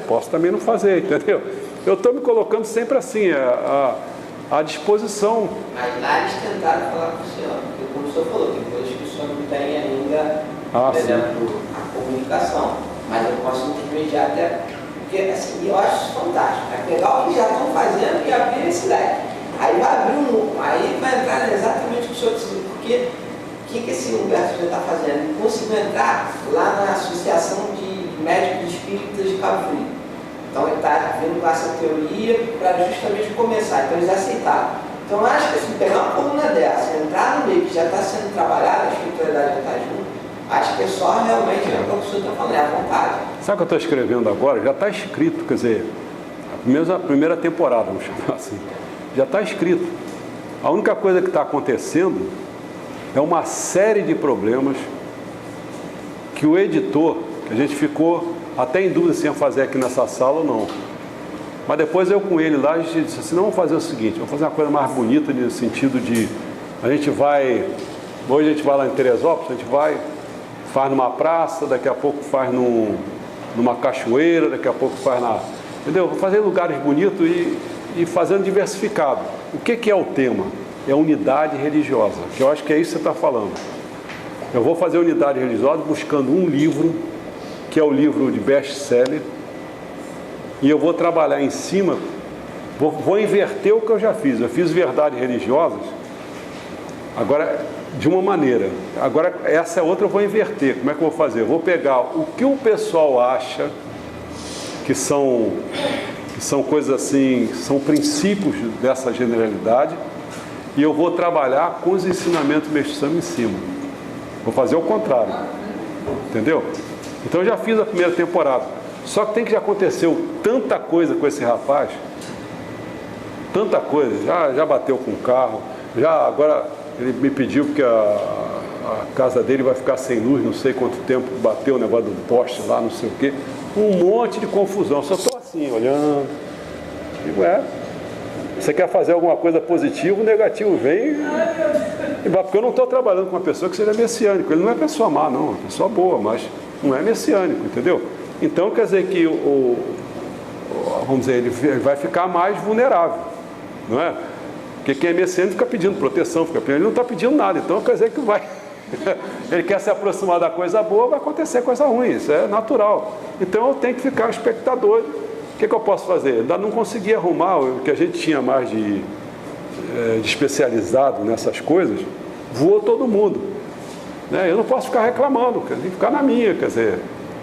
entendeu? Eu estou me colocando sempre assim, à disposição. Mas lá eles tentaram falar com o senhor, porque como o senhor falou, tem coisas que o senhor não tem ainda, por exemplo, a comunicação, mas eu posso intermediar até, porque assim, eu acho isso fantástico, é pegar o que já estão fazendo e abrir esse leque. Aí vai abrir aí vai entrar exatamente o que o senhor disse, porque o que esse Humberto já está fazendo? Ele conseguiu entrar lá na Associação de Médicos Espíritas de Cabo Frio. Então ele está vindo com essa teoria para justamente começar, então eles aceitaram. Então eu acho que assim, pegar uma coluna dessa, entrar no meio que já está sendo trabalhado, a espiritualidade já está junto, acho que é só realmente o que o senhor está falando, é a vontade. Sabe o que eu estou escrevendo agora? Já está escrito, quer dizer, a primeira temporada, vamos chamar assim. Já está escrito. A única coisa que está acontecendo é uma série de problemas que o editor, que a gente ficou até em dúvida se ia fazer aqui nessa sala ou não. Mas depois eu com ele lá, a gente disse assim, não, vamos fazer o seguinte, vamos fazer uma coisa mais bonita no sentido de, hoje a gente vai lá em Teresópolis, a gente faz numa praça, daqui a pouco faz numa cachoeira, daqui a pouco faz entendeu? Vou fazer lugares bonitos e fazendo diversificado. O que é o tema? É unidade religiosa, que eu acho que é isso que você está falando. Eu vou fazer unidade religiosa buscando um livro, que é o livro de best-seller, e eu vou trabalhar em cima, vou inverter o que eu já fiz. Eu fiz verdades religiosas, agora de uma maneira. Agora essa outra eu vou inverter. Como é que eu vou fazer? Eu vou pegar o que o pessoal acha que são coisas assim, são princípios dessa generalidade, e eu vou trabalhar com os ensinamentos do Mestre Sama em cima. Vou fazer o contrário, entendeu? Então eu já fiz a primeira temporada, só que tem que já aconteceu tanta coisa com esse rapaz, tanta coisa, já bateu com o carro, agora ele me pediu porque a casa dele vai ficar sem luz, não sei quanto tempo, bateu o negócio do poste lá, não sei o quê, um monte de confusão, só estou assim, olhando, Digo, você quer fazer alguma coisa positiva, o negativo vem. Porque eu não estou trabalhando com uma pessoa que seja messiânico. Ele não é pessoa má, não, é pessoa boa, mas não é messiânico, entendeu? Então quer dizer que vamos dizer, ele vai ficar mais vulnerável, não é? Porque quem é messiânico fica pedindo proteção, ele não está pedindo nada, então quer dizer que vai. Ele quer se aproximar da coisa boa, vai acontecer coisa ruim, isso é natural. Então eu tenho que ficar espectador. O que eu posso fazer? Ainda não consegui arrumar o que a gente tinha mais de especializado nessas coisas, voou todo mundo, né? Eu não posso ficar reclamando, tem que ficar na minha, quer dizer.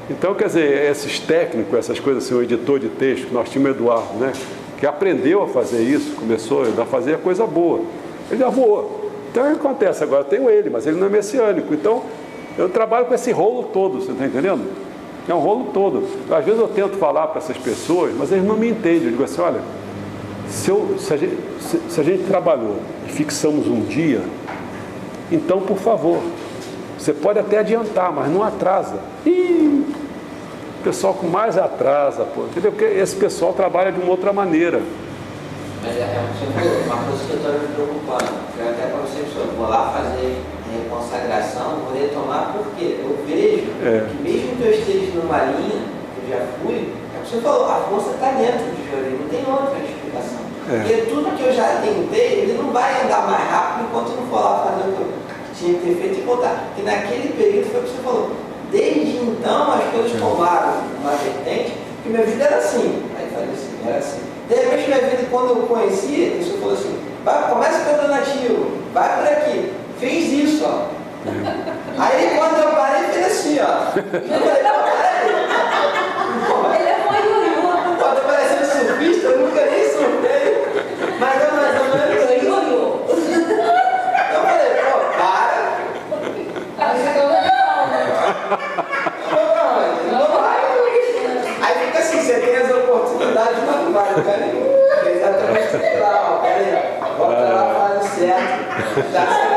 Então, quer dizer, esses técnicos, essas coisas assim, o editor de texto, nós tínhamos o Eduardo, né? Que aprendeu a fazer isso, começou a fazer coisa boa, ele já voou. Então, o que acontece agora? Eu tenho ele, mas ele não é messiânico, então eu trabalho com esse rolo todo, você está entendendo? É um rolo todo. Às vezes eu tento falar para essas pessoas, mas eles não me entendem. Eu digo assim, olha, se a gente trabalhou e fixamos um dia, então, por favor, você pode até adiantar, mas não atrasa. O pessoal com mais atrasa, entendeu? Porque esse pessoal trabalha de uma outra maneira. Mas uma coisa que eu estou me preocupando, eu até para você, vou lá fazer consagração, vou retomar, porque eu vejo que mesmo que eu esteja numa linha, que eu já fui, é o que você falou, a força está dentro de Jori, não tem outra explicação. Porque tudo que eu já tentei, ele não vai andar mais rápido enquanto não for lá fazer o que eu tinha que ter feito e voltar. Porque naquele período foi o que você falou. Desde então, as coisas tomaram uma vertente, que minha vida era assim. Aí falei assim, era assim. De repente, minha vida, quando eu conheci, você falou assim, começa pelo donativo, vai por aqui. Fez isso, ó. Aí quando eu parei, fez assim, ó. Eu falei, peraí. Ele é muito Pode parecer surfista, eu nunca nem surfei. Mas eu mais ou menos. Eu falei, para. Não vai. Aí fica assim, você tem as oportunidades, mas não vai lugar nenhum. Exatamente lá, ó. Peraí, volta lá, faz o certo. Tá certo.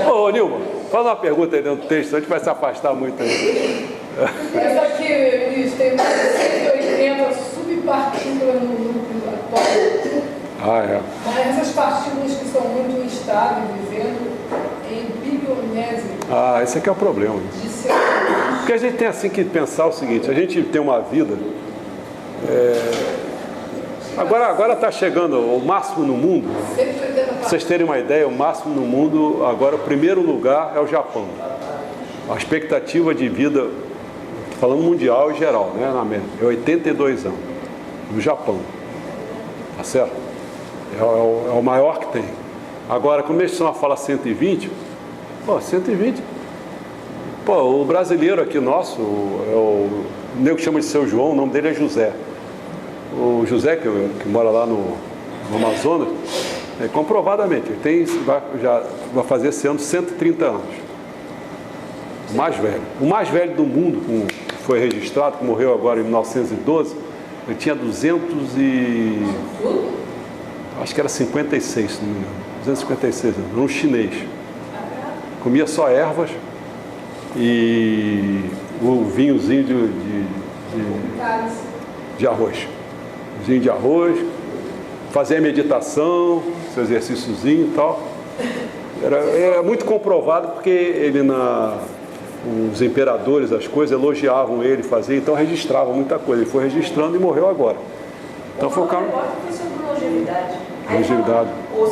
Ô, Nilma, faz uma pergunta aí dentro do texto, a gente vai se afastar muito aí. Essa aqui, Luiz, tem mais de 180 subpartículas no núcleo atômico. Mas essas partículas que são muito instáveis, vivendo em biblionese. Esse aqui é o problema. Porque a gente tem assim que pensar o seguinte, a gente tem uma vida... Agora está chegando o máximo no mundo. Pra vocês terem uma ideia, o máximo no mundo, agora o primeiro lugar é o Japão. A expectativa de vida, falando mundial e geral, né, na América, é 82 anos. No Japão. Tá certo? É o maior que tem. Agora, como eles falam 120, 120. O brasileiro aqui nosso, o nego chama de Seu João, o nome dele é José. O José, que mora lá no Amazonas, comprovadamente, ele vai fazer esse ano 130 anos. O mais velho. O mais velho do mundo, que foi registrado, que morreu agora em 1912, ele tinha 56, se não me engano. 256 anos, um chinês. Comia só ervas e o vinhozinho de arroz. Vinho de arroz, fazia meditação, seu exercíciozinho e tal. Era muito comprovado porque os imperadores, as coisas, elogiavam ele, fazia, então registrava muita coisa. Ele foi registrando e morreu agora. Então foi o cara. Longevidade. Um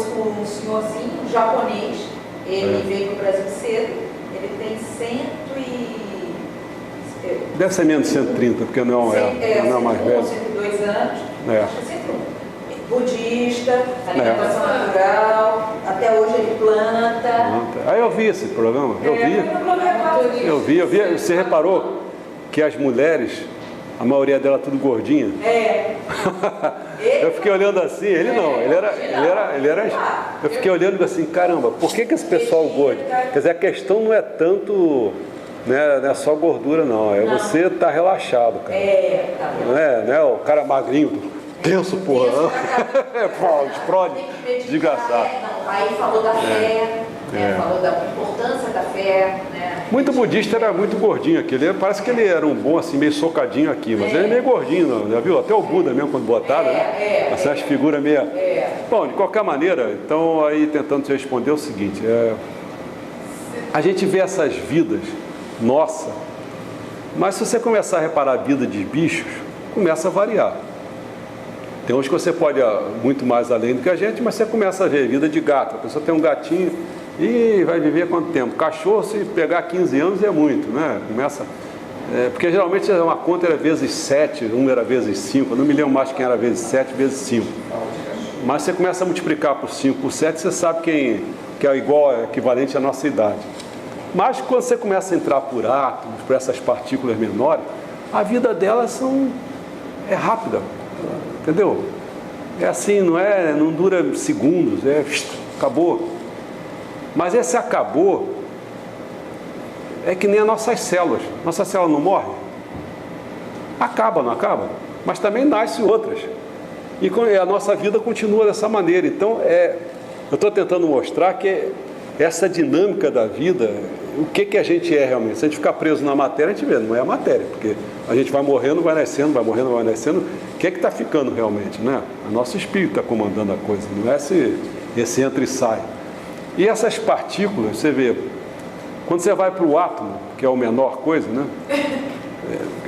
senhorzinho, um japonês, ele veio para o Brasil cedo, ele tem 100 e... Deve ser menos de 130, porque não é mais velho. 102 anos, acho que 101. Budista, alimentação natural, até hoje ele planta. Aí eu vi esse programa, eu vi. Você reparou que as mulheres, a maioria dela tudo gordinha? Eu fiquei olhando assim, ele não, ele era. Eu fiquei olhando assim, caramba, por que esse pessoal gordo? Quer dizer, a questão não é tanto, não é só gordura não, você tá relaxado, cara. Não é o cara magrinho, tenso, porra. Explode, desgraçado. Aí falou da fé, falou da importância da fé, né? Muito budista era muito gordinho aqui. Parece que ele era um bom, assim, meio socadinho aqui, mas ele é meio gordinho, não, já viu? Até o Buda mesmo, quando botaram, né? Essas figuras meio... Bom, de qualquer maneira, então, aí tentando te responder o seguinte, a gente vê essas vidas, nossa, mas se você começar a reparar a vida de bichos, começa a variar. Tem uns que você pode ir muito mais além do que a gente, mas você começa a ver vida de gato. A pessoa tem um gatinho e vai viver quanto tempo? Cachorro, se pegar 15 anos é muito, né? Começa... porque geralmente uma conta era vezes 7, uma era vezes 5, eu não me lembro mais quem era vezes 7, vezes 5. Mas você começa a multiplicar por 5, por 7, você sabe quem que é igual, equivalente à nossa idade. Mas quando você começa a entrar por átomos, por essas partículas menores, a vida delas é rápida, entendeu? É assim, não dura segundos, acabou. Mas esse acabou é que nem as nossas células. Nossa célula não morre? Acaba, não acaba? Mas também nascem outras. E a nossa vida continua dessa maneira. Então, eu estou tentando mostrar que essa dinâmica da vida, o que a gente é realmente. Se a gente ficar preso na matéria, a gente vê, não é a matéria, porque a gente vai morrendo, vai nascendo, vai morrendo, vai nascendo. O que está ficando realmente, né? O nosso espírito está comandando a coisa, não é esse entra e sai. E essas partículas, você vê, quando você vai para o átomo, que é a menor coisa, né?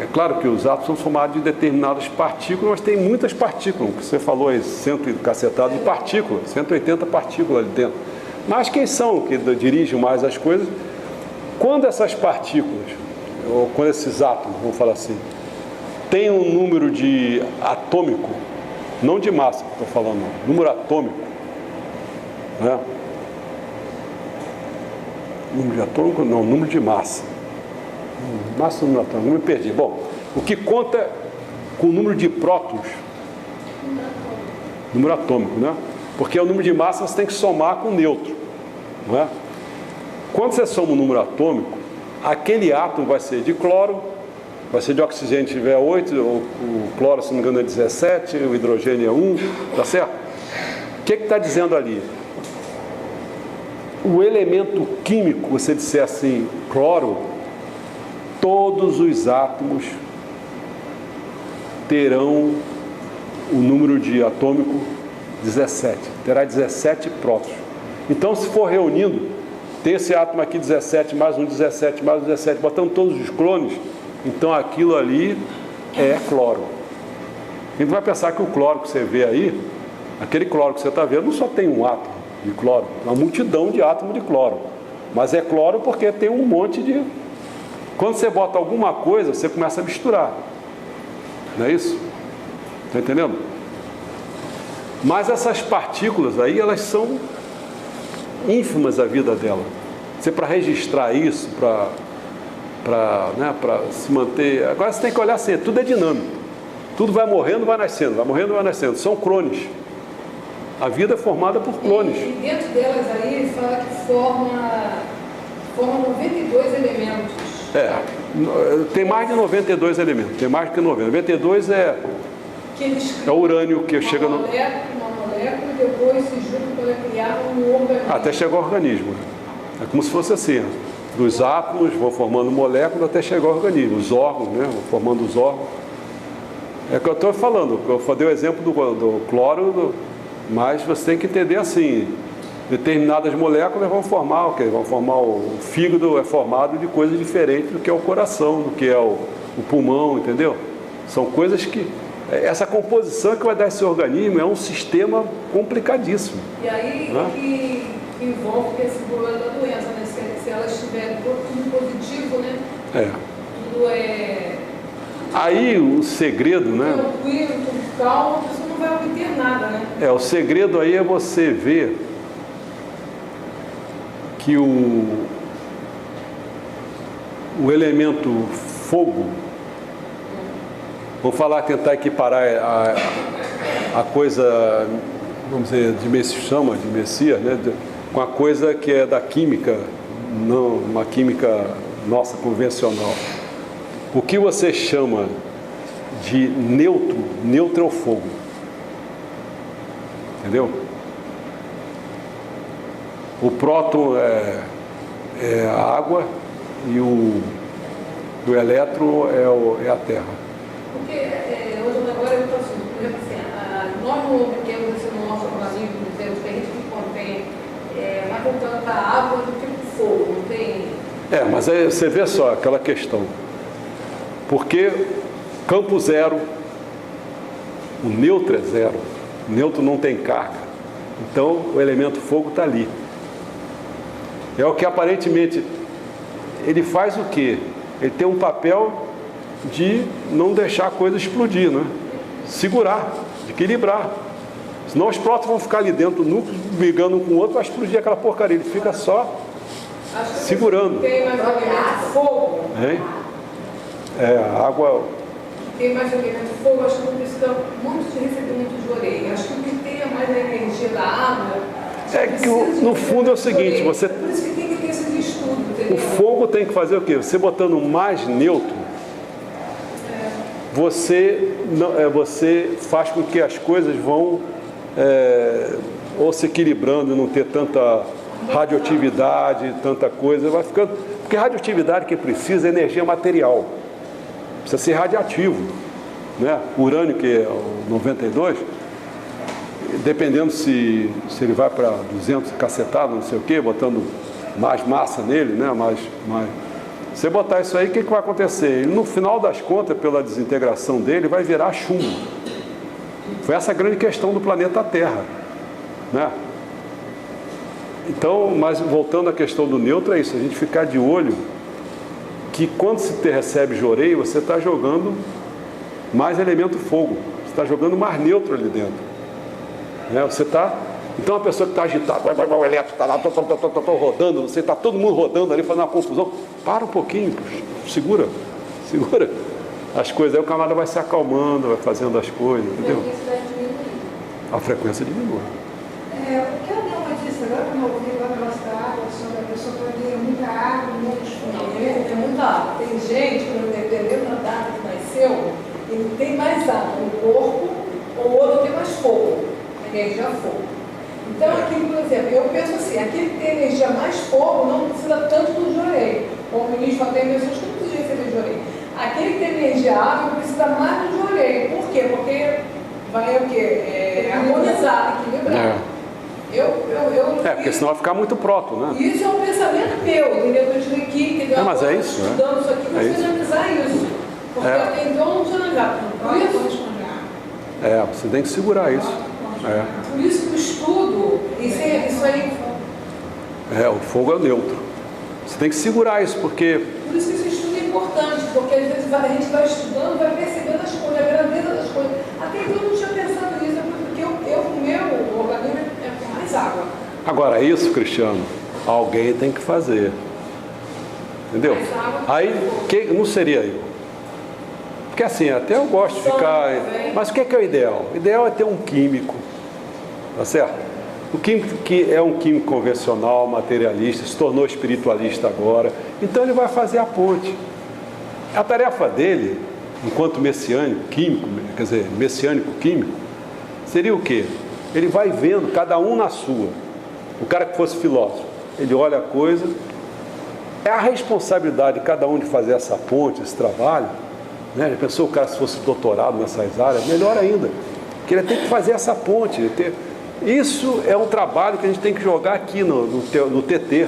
É claro que os átomos são formados de determinadas partículas, mas tem muitas partículas, que você falou aí, 100 e cacetado de partículas, 180 partículas ali dentro. Mas quem são que dirigem mais as coisas? Quando essas partículas, ou quando esses átomos, vamos falar assim, tem um número de atômico, não de massa que estou falando, não, número atômico, né? Número de atômico, não, número de massa. Massa ou número atômico? Não me perdi. Bom, o que conta com o número de prótons? Número atômico, né? Porque o número de massa você tem que somar com o neutro, não é? Quando você soma o número atômico, aquele átomo vai ser de cloro, vai ser de oxigênio se tiver 8, o cloro, se não me engano, é 17, o hidrogênio é 1, tá certo? O que está dizendo ali? O elemento químico, você disser assim, cloro, todos os átomos terão o número de atômico 17, terá 17 prótons. Então, se for reunindo, tem esse átomo aqui 17, mais um 17, mais um 17, botando todos os clones, então aquilo ali é cloro. A gente vai pensar que o cloro que você vê aí, aquele cloro que você está vendo, não só tem um átomo de cloro, uma multidão de átomos de cloro. Mas é cloro porque tem um monte de... Quando você bota alguma coisa, você começa a misturar. Não é isso? Está entendendo? Mas essas partículas aí, elas são ínfimas a vida dela. Você, para registrar isso, para se manter... Agora você tem que olhar assim, tudo é dinâmico. Tudo vai morrendo, vai nascendo, vai morrendo, vai nascendo. São clones. A vida é formada por clones. E dentro delas aí, fala que forma 92 elementos. Tem mais de 92 elementos. Tem mais do que 90. 92 é o urânio que chega no... Uma molécula e depois se junta para criar um organismo. Até chegar ao organismo. É como se fosse assim, dos átomos vão formando moléculas até chegar ao organismo. Os órgãos, né? Vão formando os órgãos. É o que eu estou falando. Eu dei o exemplo do cloro, mas você tem que entender assim, determinadas moléculas vão formar o quê? Vão formar o fígado, é formado de coisas diferentes do que é o coração, do que é o pulmão, entendeu? São coisas que... Essa composição que vai dar esse organismo é um sistema complicadíssimo. E aí que envolve esse problema da doença, né? Se elas estiverem tudo positivo, né? Tudo é... Aí o segredo, né? Tranquilo, tudo calmo, a pessoa não vai obter nada, né? O segredo aí é você ver que o elemento fogo, vamos falar, tentar equiparar a coisa, vamos dizer, de Messias, né? Com a coisa que é da química, não uma química nossa convencional. O que você chama de neutro é o fogo. Entendeu? O próton é a água e o elétron é a Terra. Porque hoje agora eu estou assim, por exemplo, assim, nós não obtemos esse nosso organismo, dizemos que a gente contém mais voltando para a água do que o fogo, não tem. Mas aí você vê só aquela questão. Porque campo zero, o neutro é zero, o neutro não tem carga. Então o elemento fogo está ali. É o que aparentemente ele faz o quê? Ele tem um papel de não deixar a coisa explodir, né? Segurar, de equilibrar. Senão os prótons vão ficar ali dentro do núcleo, brigando um com o outro, vai explodir aquela porcaria. Ele fica só segurando. Tem mais elemento fogo. A água. Tem mais elemento fogo, acho que não precisa muito de receber muito de orelha. Acho que o que tem mais a energia da água. Que no fundo é o seguinte, você. Por isso que tem que ter esses estudos, entendeu? O fogo tem que fazer o quê? Você botando mais neutro, você faz com que as coisas vão ou se equilibrando, não ter tanta radioatividade, tanta coisa, vai ficando. Porque radioatividade que precisa é energia material, precisa ser radiativo, né? O urânio, que é o 92, dependendo se ele vai para 200 cacetado, não sei o quê, botando mais massa nele, né? mais. Você botar isso aí, o que vai acontecer? Ele, no final das contas, pela desintegração dele, vai virar chumbo. Foi essa a grande questão do planeta Terra, né? Então, mas voltando à questão do neutro, é isso, a gente ficar de olho que quando se recebe joreio, você está jogando mais elemento fogo, você está jogando mais neutro ali dentro, né? Você está. Então a pessoa que está agitada, o elétrico está lá, rodando, você está todo mundo rodando ali, fazendo uma confusão. Para um pouquinho, segura as coisas, aí o camarada vai se acalmando, vai fazendo as coisas, entendeu? A frequência diminui. O que a Nelma disse agora, quando eu ouvi lá no negócio da água, sobre a pessoa perder muita água, muitos fundamentos, tem muita água. Tem gente que, dependendo da data que nasceu, ele tem mais água no corpo, ou o outro tem mais fogo, energia fogo. Então, aqui, por exemplo, eu penso assim, aquele que tem energia mais fogo não precisa tanto do joreio. Como o ministro fala, tem pessoas que não precisam receber joreio. Aquele que tem energia água precisa mais do joreio. Por quê? Porque vai o quê? Harmonizar, equilibrar. Porque senão vai ficar muito próton, né? Isso é um pensamento meu, entendeu? Eu tive aqui, entendeu? Mas é isso, estudando isso aqui, você analisar isso. Porque até então eu não tinha analisado. Por isso, você tem que segurar isso. Por isso que o estudo, isso aí. O fogo é neutro. Você tem que segurar isso, porque. Por isso que esse estudo é importante, porque às vezes a gente vai estudando, vai percebendo as coisas, a grandeza das coisas. Até então eu não tinha pensado nisso, porque o meu organismo é com mais água. Agora, isso, Cristiano, alguém tem que fazer. Entendeu? Aí, não seria eu. Porque assim, até eu gosto de ficar. Mas o que é o ideal? O ideal é ter um químico. Tá certo? O químico que é um químico convencional, materialista, se tornou espiritualista agora, então ele vai fazer a ponte. A tarefa dele, enquanto messiânico químico, quer dizer, messiânico químico, seria o quê? Ele vai vendo, cada um na sua. O cara que fosse filósofo, ele olha a coisa, é a responsabilidade de cada um de fazer essa ponte, esse trabalho, né? Já pensou o cara se fosse doutorado nessas áreas? Melhor ainda, que ele tem que fazer essa ponte, Isso é um trabalho que a gente tem que jogar aqui no TT.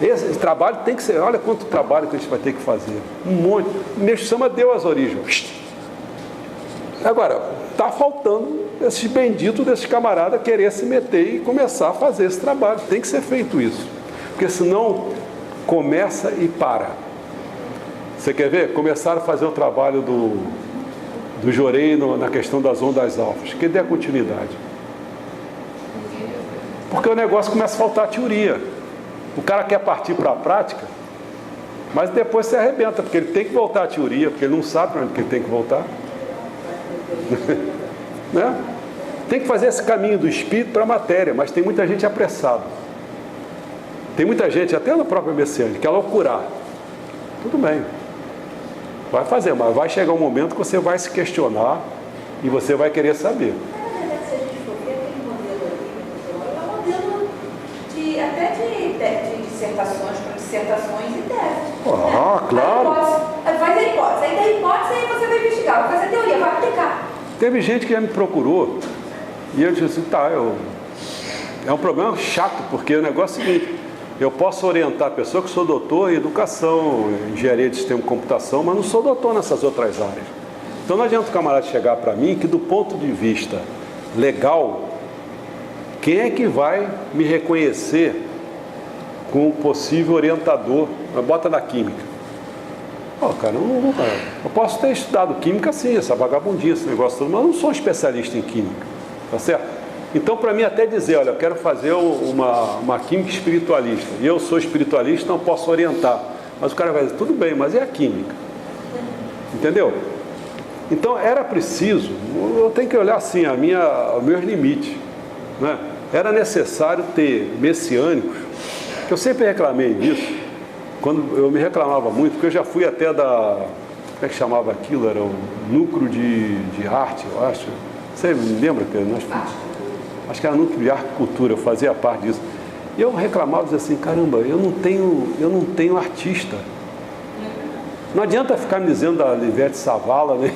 Esse trabalho tem que ser, olha quanto trabalho que a gente vai ter que fazer. Um monte. O Meixo Sama deu as origens. Agora, está faltando esses benditos desses camaradas querer se meter e começar a fazer esse trabalho. Tem que ser feito isso. Porque senão começa e para. Você quer ver? Começaram a fazer o trabalho do joreio na questão das ondas alfas, que dê a continuidade. Porque o negócio começa a faltar teoria. O cara quer partir para a prática, mas depois se arrebenta, porque ele tem que voltar à teoria, porque ele não sabe para onde que ele tem que voltar. Né? Tem que fazer esse caminho do espírito para a matéria, mas tem muita gente apressada. Tem muita gente, até na própria messiânica, que ela curar. Tudo bem. Vai fazer, mas vai chegar um momento que você vai se questionar e você vai querer saber. Na verdade, se a gente for ver aquele modelo ali, é um modelo até de dissertações para dissertações e teses. Claro. Faz a hipótese. Aí da hipótese aí você vai investigar, vai fazer teoria, vai aplicar. Teve gente que já me procurou e eu disse assim, é um problema chato, porque o negócio é o seguinte, eu posso orientar a pessoa que sou doutor em educação, engenharia de sistema de computação, mas não sou doutor nessas outras áreas. Então não adianta o camarada chegar para mim que do ponto de vista legal, quem é que vai me reconhecer como possível orientador? Bota na química. Cara, eu posso ter estudado química sim, essa vagabundinha, esse negócio todo, mas eu não sou especialista em química, tá certo? Então, para mim até dizer, olha, eu quero fazer uma química espiritualista, e eu sou espiritualista, não posso orientar. Mas o cara vai dizer, tudo bem, mas é a química. Entendeu? Então, era preciso, eu tenho que olhar assim, os meus limites, né? Era necessário ter messiânicos, que eu sempre reclamei disso, quando eu me reclamava muito, porque eu já fui até como é que chamava aquilo? Era o núcleo de arte, eu acho. Você me lembra que nós acho que era núcleo de arte e cultura, eu fazia parte disso. E eu reclamava, dizia assim, caramba, eu não tenho artista. Não adianta ficar me dizendo da Ivete Savala, né?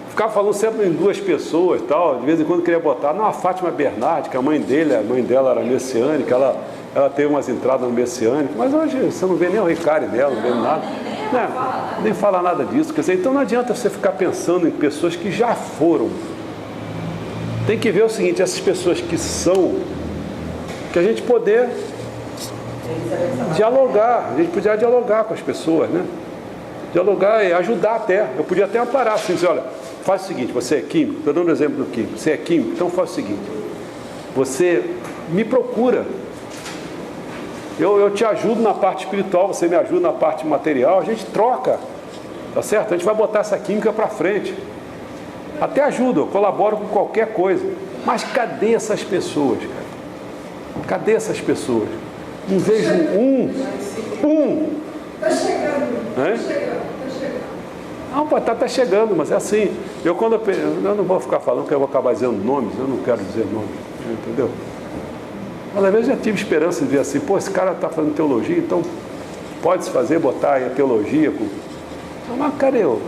Ficava falando sempre em duas pessoas e tal, de vez em quando queria botar, a Fátima Bernardi, que a mãe dela era messiânica, ela teve umas entradas no messiânico, mas hoje você não vê nem o Ricari dela, não vê nada. Nem fala nada disso. Quer dizer, então não adianta você ficar pensando em pessoas que já foram. Tem que ver o seguinte, essas pessoas que são, que a gente poder dialogar, a gente podia dialogar com as pessoas, né? Dialogar e ajudar até. Eu podia até amparar assim, dizer, olha, faz o seguinte, você é químico, estou dando um exemplo do químico, você é químico, então faz o seguinte, você me procura. Eu te ajudo na parte espiritual, você me ajuda na parte material, a gente troca, tá certo? A gente vai botar essa química para frente. Até ajuda, eu colaboro com qualquer coisa. Mas cadê essas pessoas, cara? Cadê essas pessoas? Não vejo um. Está chegando. Não, tá chegando, mas é assim. Eu não vou ficar falando que eu vou acabar dizendo nomes, eu não quero dizer nomes, entendeu? Mas às vezes eu já tive esperança de ver assim, esse cara está fazendo teologia, então pode-se fazer, botar aí a teologia. Mas cadê eu?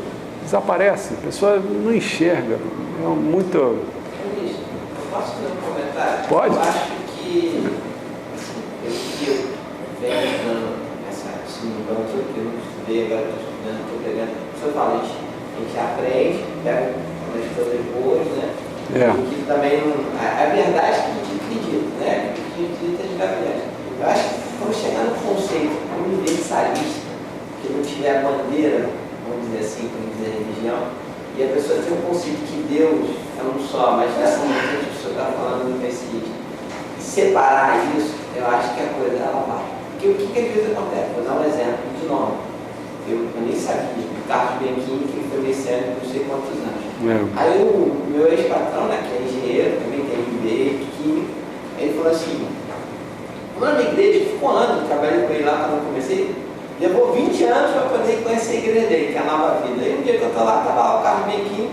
Desaparece, a pessoa não enxerga. É muito. Eu posso fazer um comentário? Pode? Eu acho que eu venho dando esse mudança que eu não estudei, agora estou pegando. O senhor fala, a gente aprende, pega umas coisas boas, né? E que também não. A verdade é que a gente acredita, né? A gente acredita de verdade. Eu acho que quando chegar no conceito universalista, que não tiver a bandeira, vamos dizer assim, como dizer religião, e a pessoa tem um conceito que Deus é um só, mas nessa momento que o senhor está falando no Messias, separar isso, eu acho que a coisa ela vai. Porque o que às vezes acontece? Vou dar um exemplo de nome. Eu nem sabia, o Carlos Bianchini, que foi messiânico por não sei quantos anos. Aí o meu ex-patrão, né, que é engenheiro, também tem MBA, químico, ele falou assim, na minha igreja, ficou anos, trabalhei com ele lá quando eu comecei, levou 20 anos para poder conhecer a igreja dele, que é a Nova Vida. Aí um dia que eu estou lá, estava lá o Carlos Bianchini,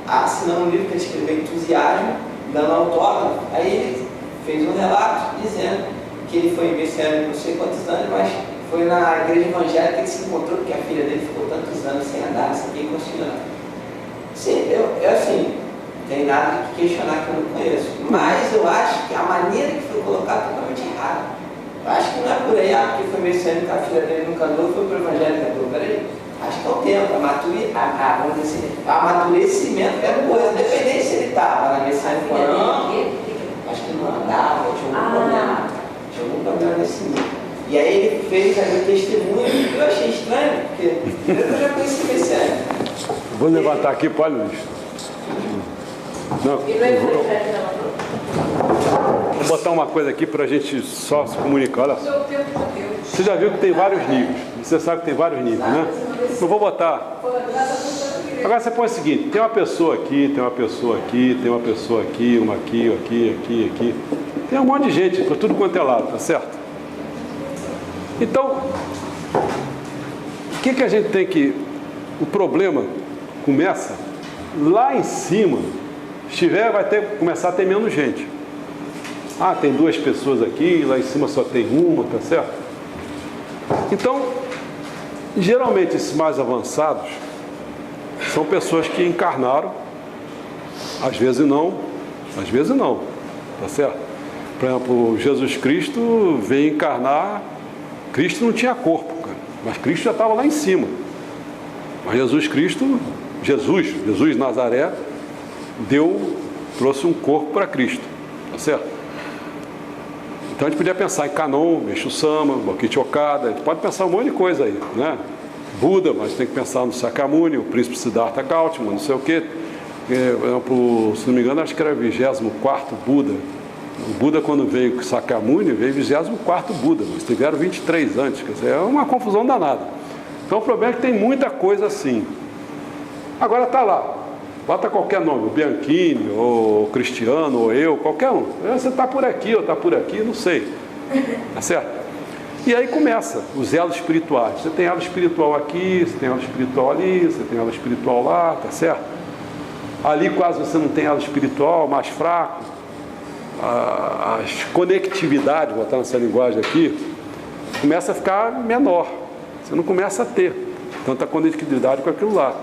assinando um livro que ele escreveu, Entusiasmo, dando autógrafo. Aí ele fez um relato dizendo que ele foi messiânico não sei quantos anos, mas foi na igreja evangélica que ele se encontrou, porque a filha dele ficou tantos anos sem andar, sem ninguém continuando. Sim, eu assim, não tem nada que questionar que eu não conheço, mas eu acho que a maneira que foi colocada é totalmente errada. Eu acho que não é por aí, porque foi messiânico, a filha dele nunca andou, foi para o evangélico, andou. Peraí, acho que é o tempo, o amadurecimento é coisa, independente se ele estava na messiânica ou não, acho que não andava, tinha algum problema nesse nível. E aí ele fez aí o testemunho, eu achei estranho, porque eu já conheci messiânico. Vou levantar aqui, pode, Luiz? Não. Vou botar uma coisa aqui para a gente só se comunicar. Olha só. Você já viu que tem vários níveis. Você sabe que tem vários níveis, né? Não vou botar. Agora você põe o seguinte: tem uma pessoa aqui, tem uma pessoa aqui, tem uma pessoa aqui, uma aqui. Tem um monte de gente, por tudo quanto é lado, tá certo? Então, o que a gente tem que. O problema começa lá em cima. Vai começar a ter menos gente. Ah, tem 2 pessoas aqui, lá em cima só tem uma, tá certo? Então, geralmente esses mais avançados são pessoas que encarnaram, às vezes não, tá certo? Por exemplo, Jesus Cristo veio encarnar, Cristo não tinha corpo, cara, mas Cristo já estava lá em cima. Mas Jesus Nazaré, trouxe um corpo para Cristo, tá certo? Então a gente podia pensar em Kanon, Exu Sama, Bokit Okada, a gente pode pensar um monte de coisa aí, né? Buda, mas tem que pensar no Sakyamuni, o príncipe Siddhartha Gautama, não sei o quê. Por exemplo, se não me engano, acho que era 24º Buda. O Buda, quando veio com Sakyamuni, veio 24º Buda, mas tiveram 23 antes, quer dizer, é uma confusão danada. Então o problema é que tem muita coisa assim. Agora tá lá, bota qualquer nome, o Bianchini, ou o Cristiano, ou eu, qualquer um. Você está por aqui, ou está por aqui, não sei. Tá certo? E aí começa os elos espirituais. Você tem elo espiritual aqui, você tem elo espiritual ali, você tem elo espiritual lá, tá certo? Ali quase você não tem elo espiritual, mais fraco. As conectividades, vou botar nessa linguagem aqui, começa a ficar menor. Você não começa a ter tanta conectividade com aquilo lá.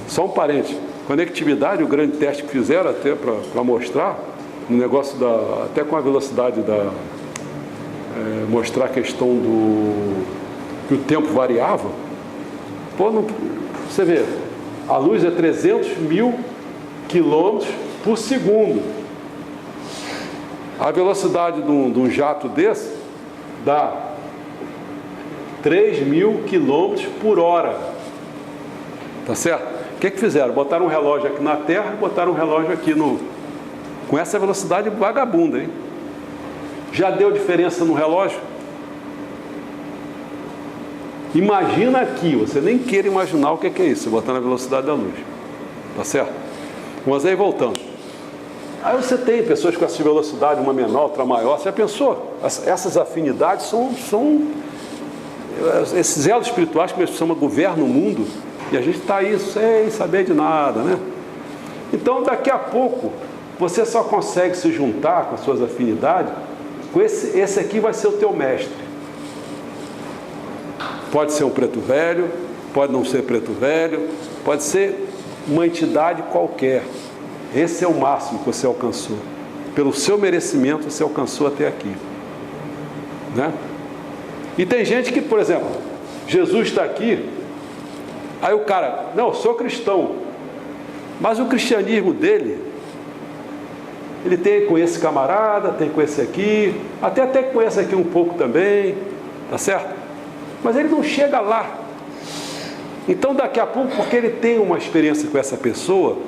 Só um parênteses. Conectividade, o grande teste que fizeram até para mostrar, no negócio até com a velocidade mostrar a questão que o tempo variava. Pô, você vê, a luz é 300 mil quilômetros por segundo. A velocidade de um jato desse dá 3.000 quilômetros por hora. Tá certo? O que fizeram? Botaram um relógio aqui na Terra, botaram um relógio aqui com essa velocidade vagabunda, hein? Já deu diferença no relógio? Imagina aqui, você nem queira imaginar o que é isso, você botar na velocidade da luz. Tá certo? Mas aí voltando. Aí você tem pessoas com essa velocidade, uma menor, outra maior. Você já pensou? Essas afinidades são esses elos espirituais que eles chamam governam o mundo, e a gente está aí sem saber de nada, né? Então daqui a pouco você só consegue se juntar com as suas afinidades com esse aqui vai ser o teu mestre. Pode ser um preto velho, pode não ser preto velho, pode ser uma entidade qualquer. Esse é o máximo que você alcançou. Pelo seu merecimento você alcançou até aqui, né? E tem gente que, por exemplo, Jesus está aqui, aí o cara, não, eu sou cristão, mas o cristianismo dele, ele tem com esse camarada, tem com esse aqui, até com esse aqui um pouco também, tá certo? Mas ele não chega lá. Então daqui a pouco, porque ele tem uma experiência com essa pessoa,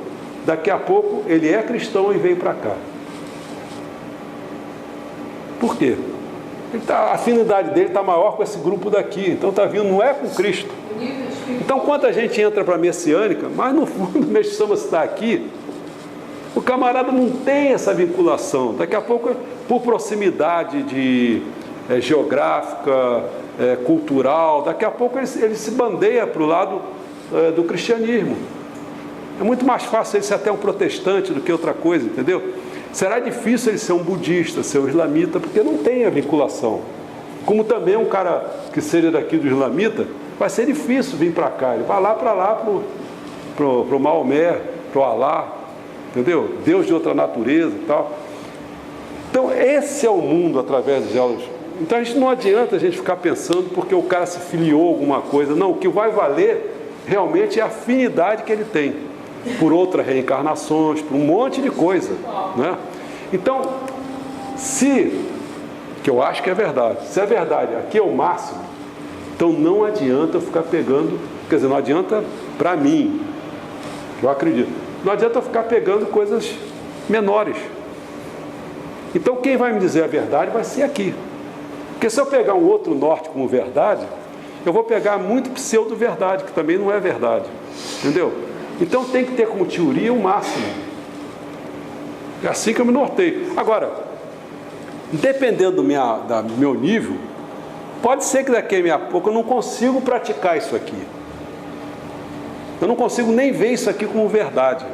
daqui a pouco ele é cristão e veio para cá. Por quê? A afinidade dele está maior com esse grupo daqui, então está vindo, não é com Cristo. Então quanta gente entra para a messiânica, mas no fundo o Mestre Sama está aqui, o camarada não tem essa vinculação. Daqui a pouco, por proximidade geográfica, cultural, daqui a pouco ele se bandeia para o lado do cristianismo. É muito mais fácil ele ser até um protestante do que outra coisa, entendeu? Será difícil ele ser um budista, ser um islamita, porque não tem a vinculação. Como também um cara que seja daqui do islamita, vai ser difícil vir para cá. Ele vai lá para o Maomé, para o Alá, entendeu? Deus de outra natureza e tal. Então esse é o mundo através dos elos. Então não adianta a gente ficar pensando porque o cara se filiou a alguma coisa. Não, o que vai valer realmente é a afinidade que ele tem por outras reencarnações, por um monte de coisa, né? Então, que eu acho que é verdade, se é verdade, aqui é o máximo, então não adianta eu ficar pegando, quer dizer, não adianta para mim, eu acredito, não adianta eu ficar pegando coisas menores. Então quem vai me dizer a verdade vai ser aqui. Porque se eu pegar um outro norte como verdade, eu vou pegar muito pseudo-verdade, que também não é verdade, entendeu? Então tem que ter como teoria o máximo. É assim que eu me norteio. Agora, dependendo do meu nível, pode ser que daqui a pouco eu não consigo praticar isso aqui. Eu não consigo nem ver isso aqui como verdade.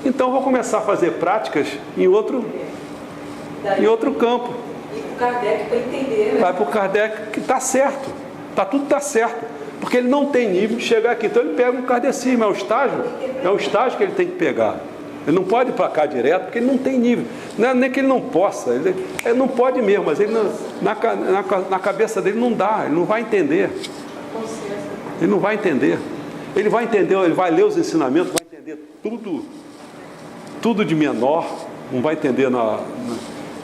Então eu vou começar a fazer práticas em outro em outro campo. E para o Kardec, para entender, né? Vai para o Kardec que está certo, tudo está certo, porque ele não tem nível de chegar aqui, então ele pega um kardecismo, é um estágio que ele tem que pegar. Ele não pode ir para cá direto, porque ele não tem nível. Não é nem que ele não possa, ele não pode mesmo, mas ele na cabeça dele não dá, ele não vai entender. Ele não vai entender. Ele vai entender, ele vai ler os ensinamentos, vai entender tudo de menor, não vai entender,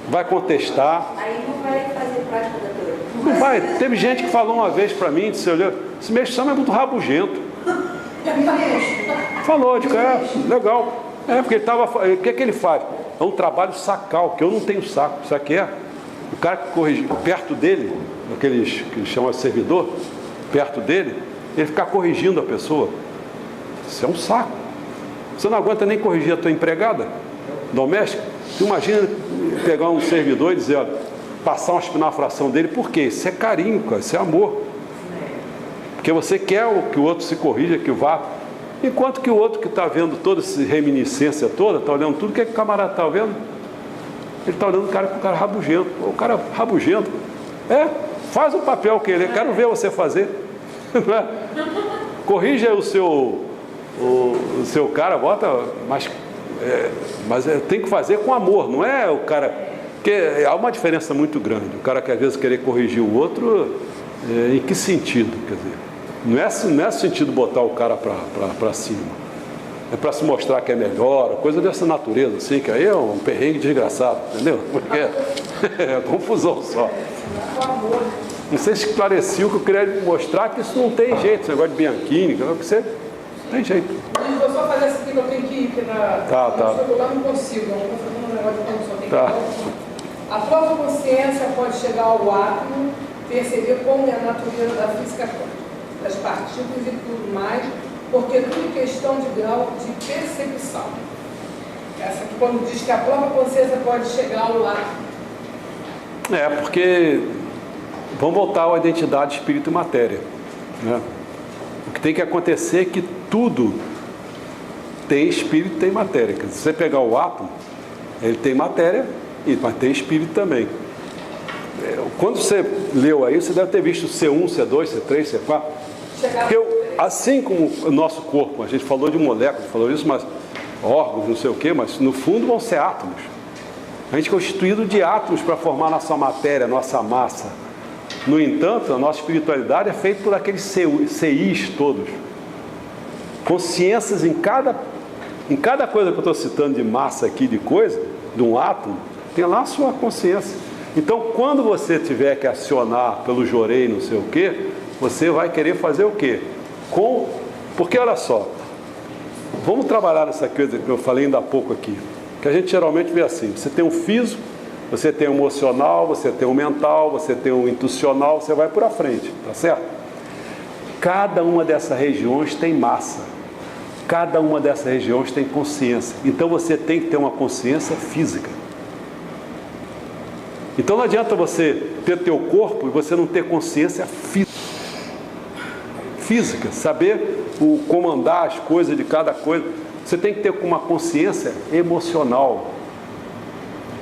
vai contestar. Aí não vai fazer prática da teoria. Não vai. Teve gente que falou uma vez para mim, disse, olha, esse mexicano é muito rabugento. Falou, de cara, legal. Porque ele estava. O que é que ele faz? É um trabalho sacal, que eu não tenho saco. Isso aqui é. O cara que corrige perto dele, aqueles que chama de servidor, perto dele, ele ficar corrigindo a pessoa. Isso é um saco. Você não aguenta nem corrigir a tua empregada doméstica. Tu imagina pegar um servidor e dizer, olha, passar uma espinafração dele, por quê? Isso é carinho, cara, isso é amor. Porque você quer que o outro se corrija, que vá. Enquanto que o outro que está vendo toda essa reminiscência toda, está olhando tudo, o que o camarada está vendo? Ele está olhando o cara rabugento. O cara rabugento. Faz o papel que ele é. Quero ver você fazer. Corrija o seu cara, bota, mas tem que fazer com amor, não é o cara. Porque há uma diferença muito grande. O cara que às vezes querer corrigir o outro, em que sentido? Quer dizer, não é sentido botar o cara para cima. É para se mostrar que é melhor, coisa dessa natureza, assim, que aí é um perrengue desgraçado, entendeu? Porque é confusão só. Não sei se esclareceu que eu queria mostrar que isso não tem jeito, esse negócio de Bianchini, que você tem jeito. Eu vou só fazer essa aqui que eu tenho que ir, porque eu não consigo, eu não estou fazendo um negócio de condição, tem que A própria consciência pode chegar ao átomo, perceber como é a natureza da física quântica, das partículas e tudo mais, porque tudo é questão de grau de percepção. Essa aqui, quando diz que a própria consciência pode chegar ao átomo. Porque vamos voltar à identidade espírito e matéria, né? O que tem que acontecer é que tudo tem espírito e tem matéria. Se você pegar o átomo, ele tem matéria, mas tem espírito também. Quando você leu aí, você deve ter visto C1, C2, C3, C4. Porque assim como o nosso corpo, a gente falou de moléculas, falou isso, mas órgãos, não sei o quê, mas no fundo vão ser átomos. A gente é constituído de átomos para formar nossa matéria, nossa massa. No entanto, a nossa espiritualidade é feita por aqueles CIs todos. Consciências em cada coisa que eu estou citando de massa aqui, de coisa, de um átomo, tem lá a sua consciência. Então, quando você tiver que acionar pelo jorei, não sei o quê, você vai querer fazer o quê? Porque, olha só, vamos trabalhar nessa coisa que eu falei ainda há pouco aqui, que a gente geralmente vê assim, você tem um físico, você tem o emocional, você tem o mental, você tem o intuicional, você vai por a frente, tá certo? Cada uma dessas regiões tem massa, cada uma dessas regiões tem consciência, então você tem que ter uma consciência física. Então não adianta você ter teu corpo e você não ter consciência física, saber comandar as coisas de cada coisa. Você tem que ter uma consciência emocional,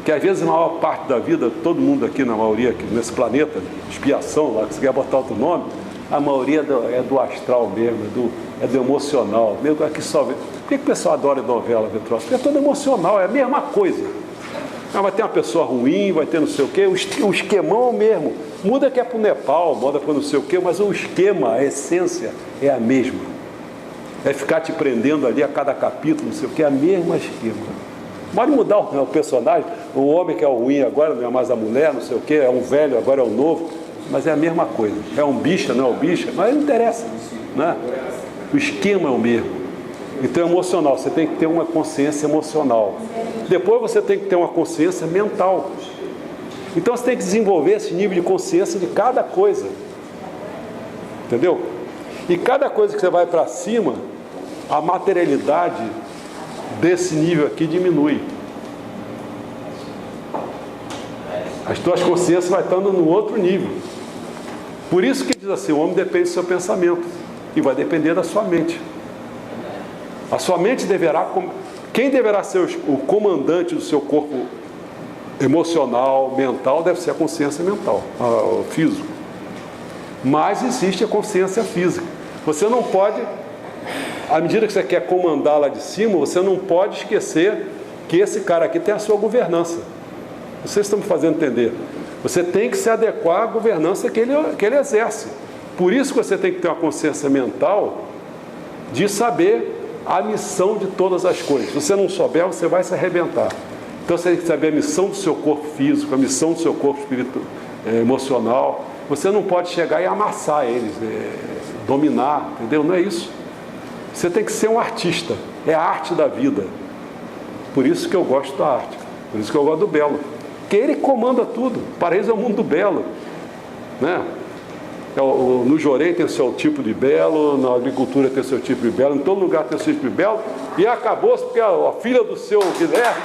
que às vezes, na maior parte da vida, todo mundo aqui, na maioria, aqui nesse planeta, expiação, lá que você quer botar outro nome, a maioria é do astral mesmo, é do emocional. Mesmo aqui só vê. Por que o pessoal adora novela, ver troço? Porque é todo emocional, é a mesma coisa. Vai ter uma pessoa ruim, vai ter não sei o quê, o esquemão mesmo. Muda que é para o Nepal, muda para não sei o quê, mas o esquema, a essência é a mesma. É ficar te prendendo ali a cada capítulo, não sei o quê, é a mesma esquema. Pode mudar o personagem, o homem que é o ruim agora não é mais a mulher, não sei o quê, é um velho, agora é um novo, mas é a mesma coisa. É um bicha, não é um bicha, mas não interessa, né? O esquema é o mesmo. Então é emocional, você tem que ter uma consciência emocional. Depois você tem que ter uma consciência mental. Então você tem que desenvolver esse nível de consciência de cada coisa. Entendeu? E cada coisa que você vai para cima, a materialidade desse nível aqui diminui. As tuas consciências vai estando no outro nível. Por isso que diz assim, o homem depende do seu pensamento e vai depender da sua mente. A sua mente deverá, quem deverá ser o comandante do seu corpo emocional, mental, deve ser a consciência mental, o físico. Mas existe a consciência física. Você não pode, à medida que você quer comandar lá de cima, você não pode esquecer que esse cara aqui tem a sua governança. Vocês estão me fazendo entender. Você tem que se adequar à governança que ele exerce. Por isso que você tem que ter uma consciência mental de saber a missão de todas as coisas. Se você não souber, você vai se arrebentar. Então você tem que saber a missão do seu corpo físico, a missão do seu corpo espiritual, emocional. Você não pode chegar e amassar eles, dominar, entendeu? Não é isso. Você tem que ser um artista. É a arte da vida. Por isso que eu gosto da arte. Por isso que eu gosto do belo. Porque ele comanda tudo. O paraíso é o mundo do belo, né? No Jorei tem o seu tipo de belo, na agricultura tem o seu tipo de belo, em todo lugar tem o seu tipo de belo, e acabou-se porque a filha do seu Guilherme